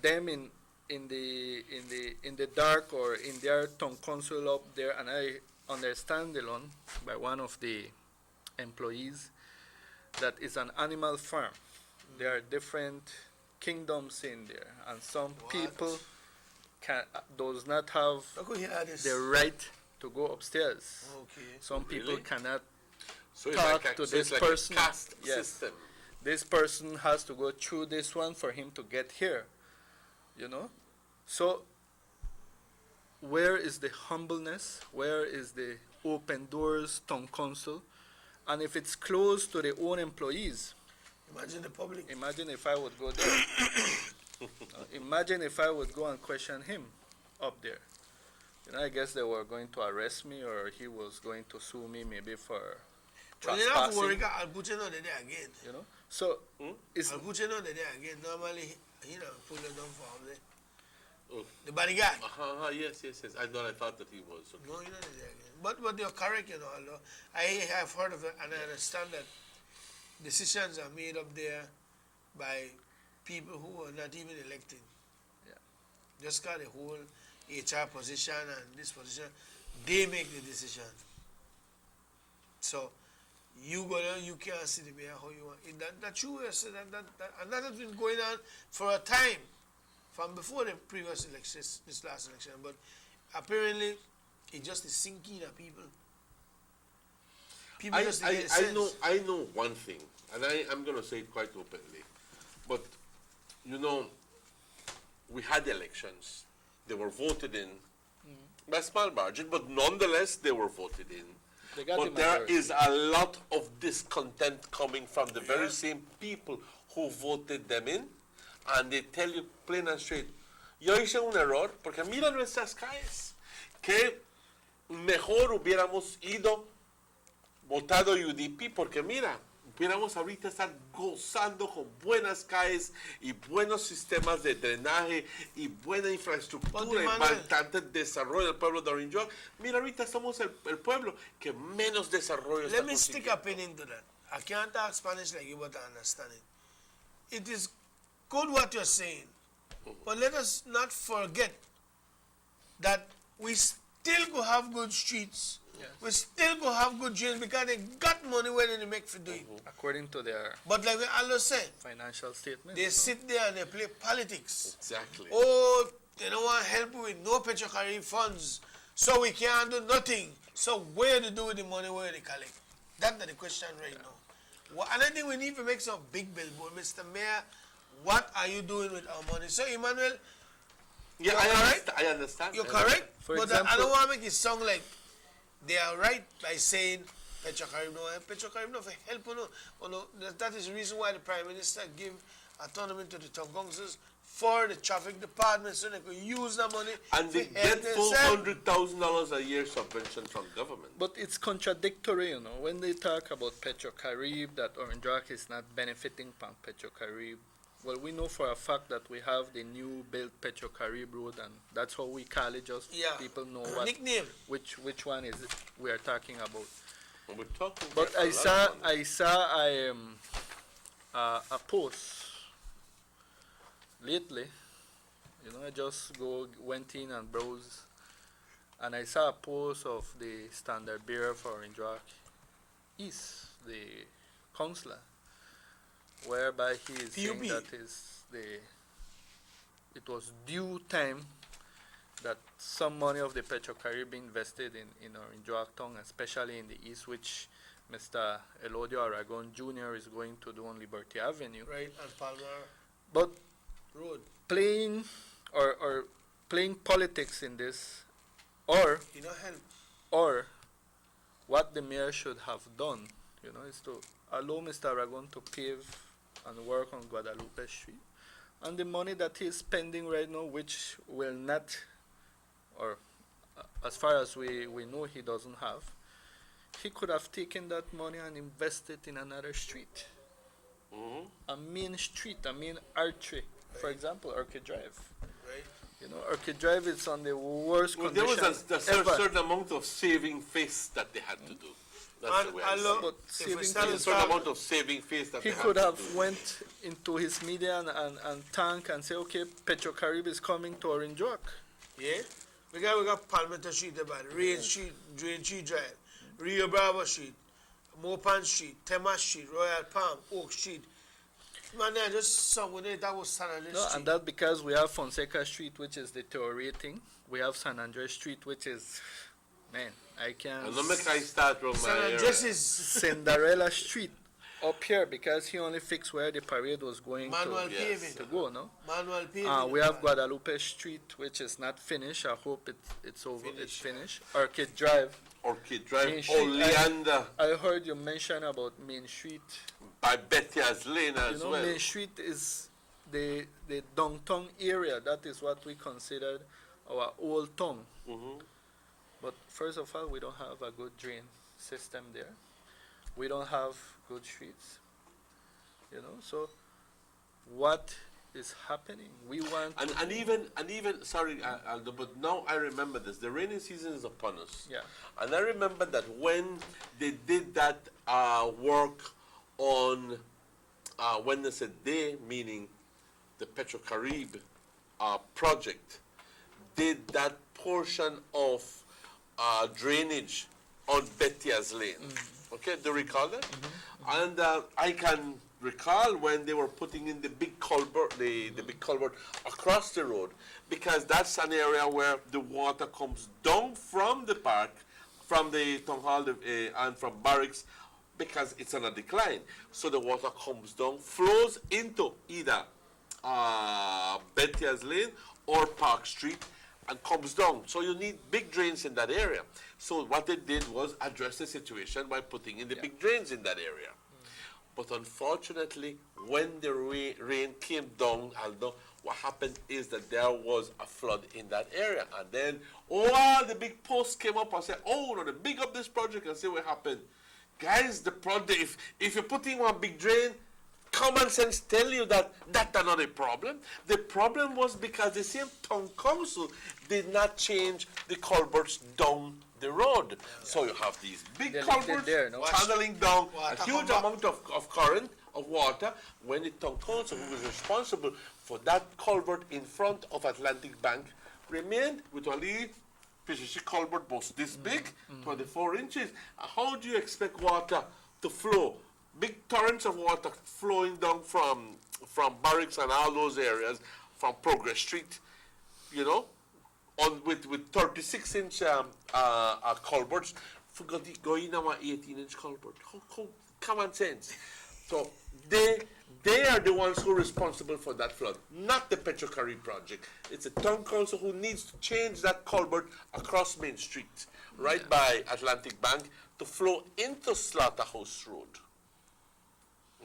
them in the dark or in their town council up there, and I understand alone by one of the employees that it's an animal farm. There are different kingdoms in there, and some people does not have the right to go upstairs. Okay. Some people Really? cannot So it's talk like to so this it's like person. a caste Yes. system. This person has to go through this one for him to get here. You know? So where is the humbleness? Where is the open doors town council? And if it's close to their own employees, Imagine the public. imagine if I would go there. Imagine if I would go and question him up there. You know, I guess they were going to arrest me, or he was going to sue me maybe for Well, you don't have to worry, trespassing. I'll put you on the day again. You know, so it's I'll put you on the day again. Normally, you know, pull it down for him. Oh. The bodyguard. Yes. I thought that he was. No, you know the day again. But you're correct, you know, although I have heard of it and I understand that decisions are made up there by people who are not even elected. Yeah. Just got the whole HR position and this position, they make the decision. So you go there, you can't see the mayor how you want. That's true, yes, and that has been going on for a time, from before the previous elections, this last election. But apparently, it just is sinking at people. People just get a sense. I know one thing, and I'm going to say it quite openly. But, you know, we had elections. They were voted in by small margin, but nonetheless, they were voted in. They got But the there majority. is a lot of discontent coming from the very same people who voted them in, and they tell you plain and straight, yo hice un error, porque mira nuestras calles, que mejor hubiéramos ido votado UDP, porque mira, pudiéramos ahorita estar gozando con buenas calles y buenos sistemas de drenaje y buena infraestructura y bastante desarrollo del pueblo de Orange Walk. Mira, ahorita somos el pueblo que menos desarrollo está Let me stick consiguiendo. a pin into that. I can't talk Spanish like you, but I understand it. It is good what you're saying, but let us not forget that we still go have good streets. We still go have good dreams because they got money where they make for doing. according to their But like Aldo said, financial statement. they sit there and they play politics. Exactly. Oh, they don't want to help you with no Petrocaribe funds, so we can't do nothing. So where to do with the money, where they collect? That's the question right now. Well, and I think we need to make some big billboard. Mr. Mayor, what are you doing with our money? So Emmanuel, Yeah, you're I correct. understand. You're correct, For but example- I don't want to make it sound like they are right by saying Petrocaribe no for help no. That is the reason why the Prime Minister give autonomy to the town councils for the traffic department so they could use that money And they to help get themselves. $400,000 a year subvention from government. But it's contradictory, you know, when they talk about Petrocaribe, that Orange Rock is not benefiting from Petrocaribe. Well, we know for a fact that we have the new built Petrocaribe road, and that's how we call it. Just Yeah. people know what Nickname. which one is it we are talking about. We're talking But about a lot of money. I saw a post lately. You know, I just went in and browsed, and I saw a post of the standard bearer for Orange Rock East, the councillor, whereby he is saying PUB. that it was due time that some money of the Petrocaribe be invested in Orange Rock Town, especially in the east, which Mr. Elodio Aragon Jr. is going to do on Liberty Avenue. Right, and Palmer But Road. playing or playing politics in this, or You know, help. or what the mayor should have done, you know, is to allow Mr. Aragon to pave and work on Guadalupe Street, and the money that he's spending right now, which will not, or as far as we know, he doesn't have. He could have taken that money and invested in another street, a main street, a main artery. For example, Orchid Drive. Right. You know, Orchid Drive is on the worst Well, there condition was a ever. certain amount of saving face that they had to do. That's the way I see it. But saving There's a face, certain amount of saving face that he they had could to have do. went into his media and thank and say, okay, Petrocaribe is coming to Orange Rock. Yeah? We got Palmetto Street about Rain Street, Drain Tree Drive, Rio Bravo Street, Mopan Street, Tema Street, Royal Palm, Oak Street. Man, just somewhere there, that was San Andreas No, Street. and that because we have Fonseca Street, which is deteriorating. We have San Andres Street, which is Man, I can. And don't make I start from my area. Cinderella Street up here because he only fixed where the parade was going Manual paving. to go, no? Manual paving. We have Guadalupe Street, which is not finished. I hope it's over. It's finished. Orchid Drive. Main Street. Oleander. I heard you mention about Main Street. By Betty's Lane as well. Main Street is the downtown area. That is what we considered our old town. But first of all, we don't have a good drain system there. We don't have good streets. So what is happening? We want and even sorry, Aldo, but now I remember this. The rainy season is upon us. Yeah. And I remember that when they did that work on when they said they, meaning the Petrocaribe project, did that portion of drainage on Betty's Lane. Okay, do you recall that? And I can recall when they were putting in the big culvert, the big culvert across the road, because that's an area where the water comes down from the park, from the town hall, and from barracks, because it's on a decline. So the water comes down, flows into either Betty's Lane or Park Street, and comes down. So you need big drains in that area. So what they did was address the situation by putting in the big drains in that area. But unfortunately, when the rain came down, Aldo, what happened is that there was a flood in that area. And then, the big posts came up and said, no, big up this project and see what happened. Guys, the project, if you're putting one big drain, common sense tell you that that's not a problem. The problem was because the same town council did not change the culverts down the road. So you have these big culverts channeling down a huge amount of current, of water, when the town council, who was responsible for that culvert in front of Atlantic Bank, remained with only PCC culvert was this big, 24 inches. How do you expect water to flow? Big torrents of water flowing down from barracks and all those areas, from Progress Street, with 36-inch culverts, going on an 18-inch culvert. How common sense. So they are the ones who are responsible for that flood, not the Petrocaribe project. It's a town council who needs to change that culvert across Main Street, right by Atlantic Bank, to flow into Slaughterhouse Road.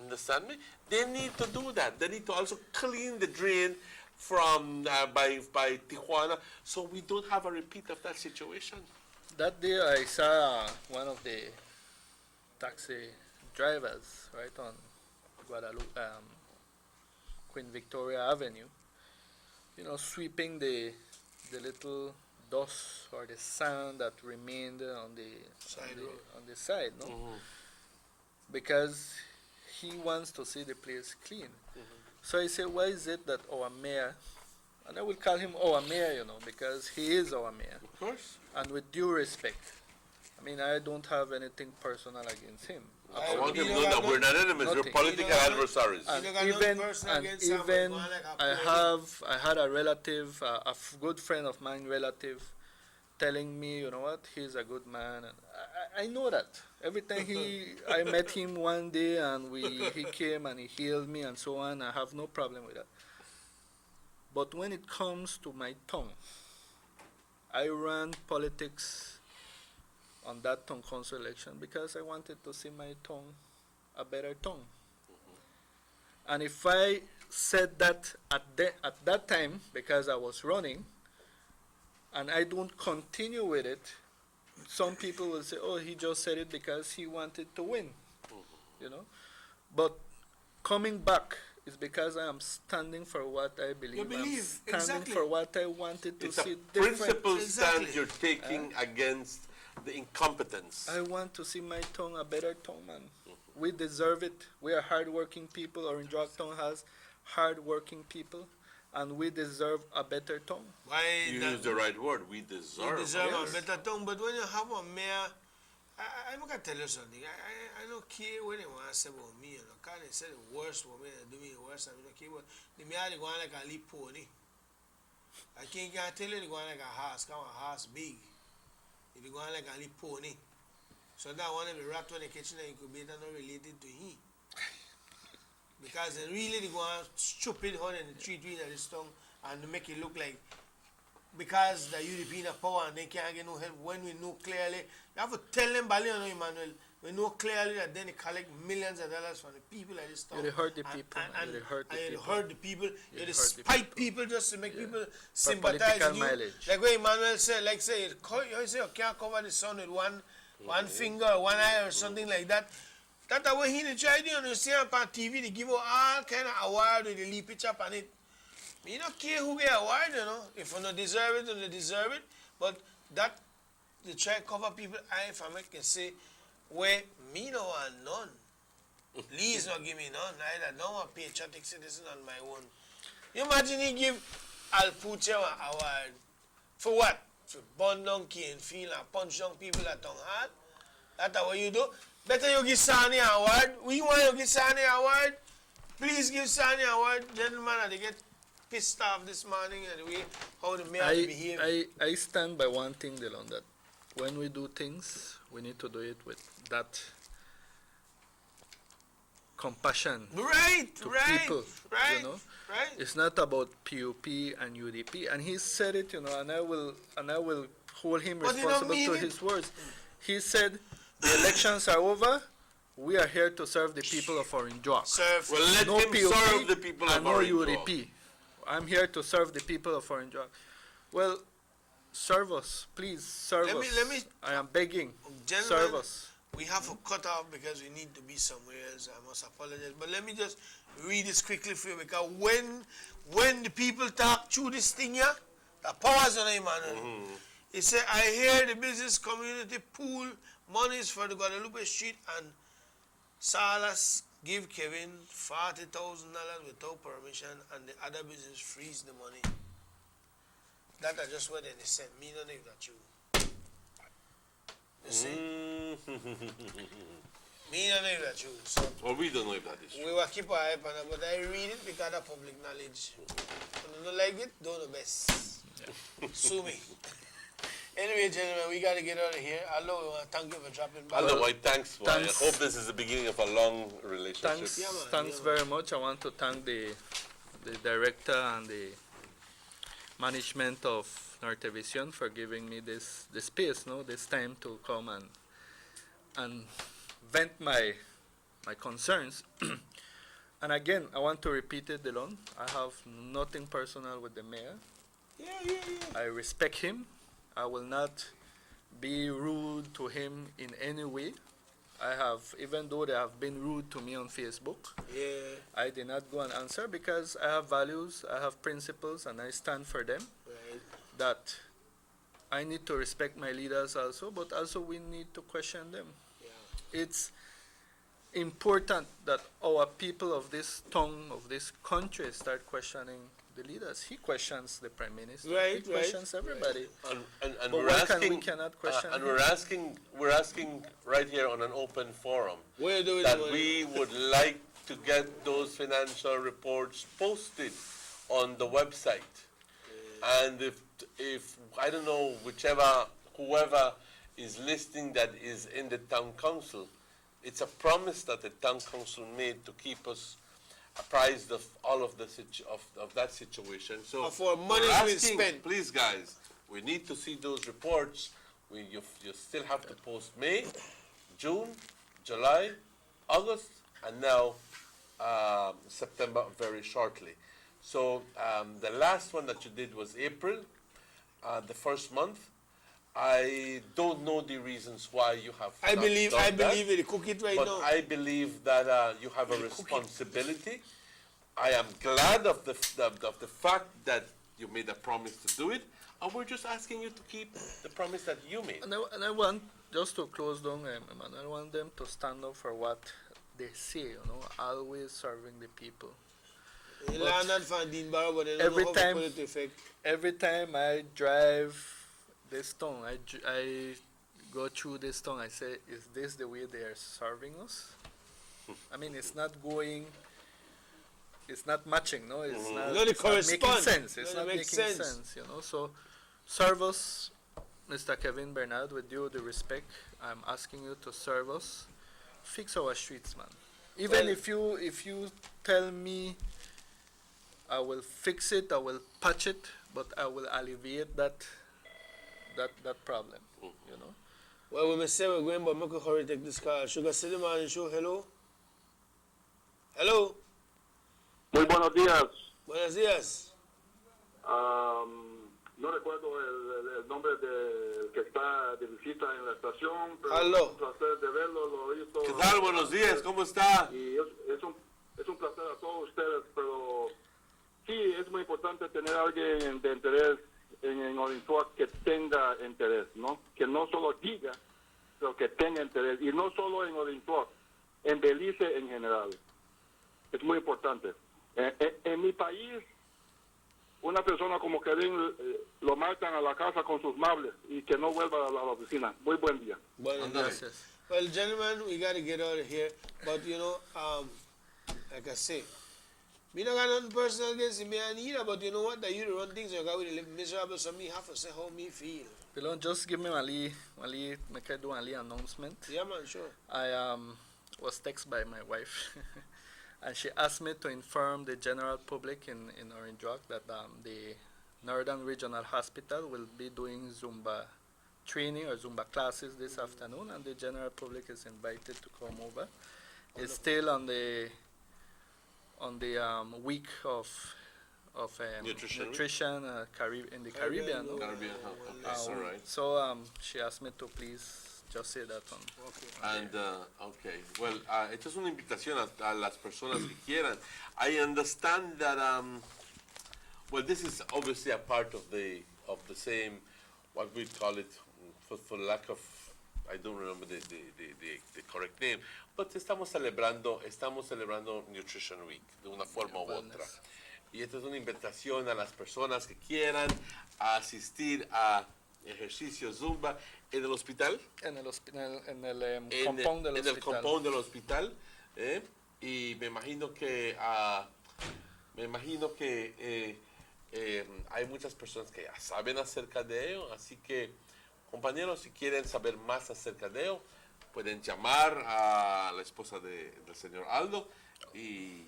Understand me? They need to do that. They need to also clean the drain from by Tijuana, so we don't have a repeat of that situation. That day I saw one of the taxi drivers right on Guadalupe, Queen Victoria Avenue, sweeping the little dust or the sand that remained on the side, because he wants to see the place clean. So I said, why is it that our mayor, and I will call him our mayor, because he is our mayor. Of course. And with due respect, I don't have anything personal against him. I want him to know that we're not enemies, we're political adversaries. And even I had a relative, a good friend of mine, telling me, he's a good man. And I know that. Every time I met him one day and he came and he healed me and so on, I have no problem with that. But when it comes to my tongue, I ran politics on that town council election because I wanted to see my tongue a better tongue. And if I said that at that time, because I was running, and I don't continue with it, some people will say, he just said it because he wanted to win, But coming back is because I am standing for what I believe. You believe, I'm standing for what I wanted to see It's a different. principle stand you're taking against the incompetence. I want to see my tongue a better tongue, man. We deserve it. We are hardworking people. Orange Rock Town has hardworking people, and we deserve a better tongue. You use the right word. We deserve. You deserve a better tongue, but when you have a mayor, I'm going to tell you something. I don't care what they want to say about me. Because they say the worst for me, they do me the worst. I don't care. But the mayor, they go on like a leap pony. I can't tell you they go on like a horse. Come on, horse big. if you go on like a little pony. So that one of the rat in the kitchen that incubator not related to him. Because they really they go on stupid how in the treat of this tongue and make it look like because the European power and they can't get no help when we know clearly. You have to tell them, Emmanuel, we know clearly that then they collect millions of dollars from the people at this town. You hurt the people. And you hurt the people. hurt the people. You hurt the spite people just to make people For sympathize political with you. mileage. Like what Emmanuel said, like say, you say you can't cover the sun with one finger or one eye or something like that. That's what he try to do. You see on TV, they give out all kind of award with the leap picture on it. Me don't care who get award, you know. If you don't deserve it, you don't deserve it. But that, they try to cover people eye if I can say, where me no want none. Please not give me none. I don't want patriotic citizen on my own. You imagine he give Alpuche an award. For what? For burn down Canefield and punch down people at tongue hard? That's what you do? Better you give Sani an award. We want you give Sani an award. Please give Sani an award. Gentlemen, they get pissed off this morning and the way how the mayor behave. I stand by one thing, Delon, that when we do things, we need to do it with that compassion to people. You know? It's not about PUP and UDP. And he said it, you know, and I will hold him responsible to his words. He said, the elections are over. We are here to serve the people of Orange Walk. Well, let no him PUP serve the people of and no Orange Walk. UDP. I'm here to serve the people of Orange Walk. Well, serve us, please, serve us. Let me, I am begging, gentlemen, serve us. We have to cut off because we need to be somewhere else. I must apologize. But let me just read this quickly for you because when the people talk through this thing here, the powers on it, man. It said, I hear the business community pool monies for the Guadalupe Street and Salas give Kevin $40,000 without permission and the other business freeze the money. That is just what they said. Me don't know if that's true. You see? Me don't know if that's true. So Well, we don't know if that is true. we will keep our eye on it, but I read it because of public knowledge. When you don't like it, do the best. Sue me. Anyway, gentlemen, we got to get out of here. Hello, thank you for dropping by. Otherwise, thanks. I hope this is the beginning of a long relationship. Thanks, thanks very much. I want to thank the director and the management of Nortevision for giving me this space, this time to come and vent my concerns. And again, I want to repeat it, Delon. I have nothing personal with the mayor. I respect him. I will not be rude to him in any way. I have, even though they have been rude to me on Facebook, I did not go and answer because I have values, I have principles, and I stand for them. That I need to respect my leaders also, but also we need to question them. It's important that our people of this tongue, of this country, start questioning the leaders. He questions the prime minister. He questions everybody. And but we're why asking, we cannot question and him? we're asking right here on an open forum that we would like to get those financial reports posted on the website. And if I don't know, whoever is listening that is in the town council, it's a promise that the town council made to keep us apprised of all of that situation. So for money we spend. Please, guys, we need to see those reports. You still have to post May, June, July, August, and now September very shortly. So the last one that you did was April, the first month. I don't know the reasons why you have. I believe they cook it right but now. I believe that you have a responsibility. I am glad of the fact that you made a promise to do it, and we're just asking you to keep the promise that you made. And I want, just to close down, I want them to stand up for what they say, always serving the people. Every time I drive this town, I go through this town, I say, is this the way they are serving us? I mean, it's not going, it's not matching, it's not making sense. It's not making sense, So serve us, Mr. Kevin Bernard, with due the respect, I'm asking you to serve us. Fix our streets, man. Even if you tell me I will fix it, I will patch it, but I will alleviate that problem. You know. Well, we may say we're going, but make a hurry take this call. Sugar City Morning Show, hello. Hello. Muy buenos días. Buenos días. No recuerdo el nombre del que está de visita en la estación, pero Aló. es un placer de verlo, lo he visto. ¿Qué tal? Buenos días, ¿cómo está? Y es un placer a todos ustedes, pero sí, es muy importante tener a alguien de interés en Orintoa que tenga interés, ¿no? Que no solo diga, pero que tenga interés. Y no solo en Orintoa, en Belice en general. Es muy importante. En mi país, una persona como Kevin lo marcan a la casa con sus muebles y que no vuelva a la oficina. Muy buen día. Buenos días. Well, gentlemen, we got to get out of here. But, you know, like I say, me not got nothing personal against me either, but you know what? That you run things, you got to live miserable, so me have to say how me feel. Pilon, just give me make I do a little announcement. Yeah, man, sure. I was texted by my wife, and she asked me to inform the general public in Orange Walk that the Northern Regional Hospital will be doing Zumba training or Zumba classes this afternoon, and the general public is invited to come over. It's still on the week of nutrition in the Caribbean. No? Caribbean, that's all right. So she asked me to please just say that on. And okay, well, esta es una invitación a las personas que quieran. I understand that well, this is obviously a part of the same, what we call it, for lack of, I don't remember the correct name, but estamos celebrando Nutrition Week de una forma u otra. Y esta es una invitación a las personas que quieran asistir a ejercicio Zumba en el hospital. En el compound del hospital. En el compound del hospital. Y me imagino que hay muchas personas que ya saben acerca de ello, así que compañeros, si quieren saber más acerca de ello, pueden llamar a la esposa del señor Aldo y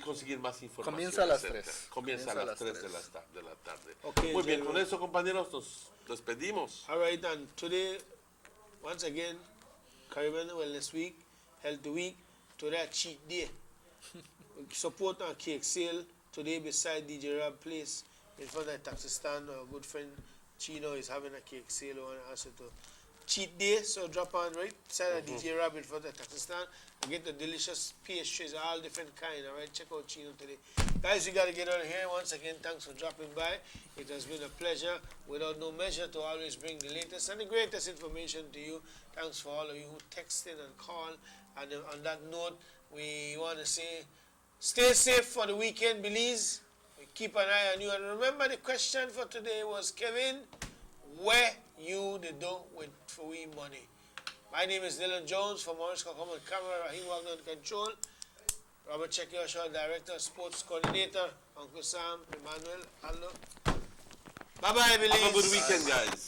conseguir más información. Comienza a las 3. Comienza a las 3 de la tarde. Okay, muy bien, con eso, compañeros, nos despedimos. All right, and today, once again, Caribbean Wellness Week, Healthy Week, today a cheat day. Support our cake sale today beside DJ Rob Place in front of the taxi stand. Our good friend Chino is having a cake sale. I want to ask you to cheat day, so drop on right beside of DJ Rob in front of the taxi stand and get the delicious pastries, all different kind. All right, check out Chino today. Guys, we got to get out of here. Once again, thanks for dropping by. It has been a pleasure without no measure to always bring the latest and the greatest information to you. Thanks for all of you who text in and call. And on that note, we want to say, stay safe for the weekend, Belize. We keep an eye on you. And remember, the question for today was, Kevin, where you the dough with for we money? My name is Dylan Jones from Morris Kakom on camera, Rahim Wagner on control, Robert Chekioshaw, Director, Sports Coordinator, Uncle Sam, Emmanuel, Aldo. Bye-bye, Belize. Have a good weekend, guys.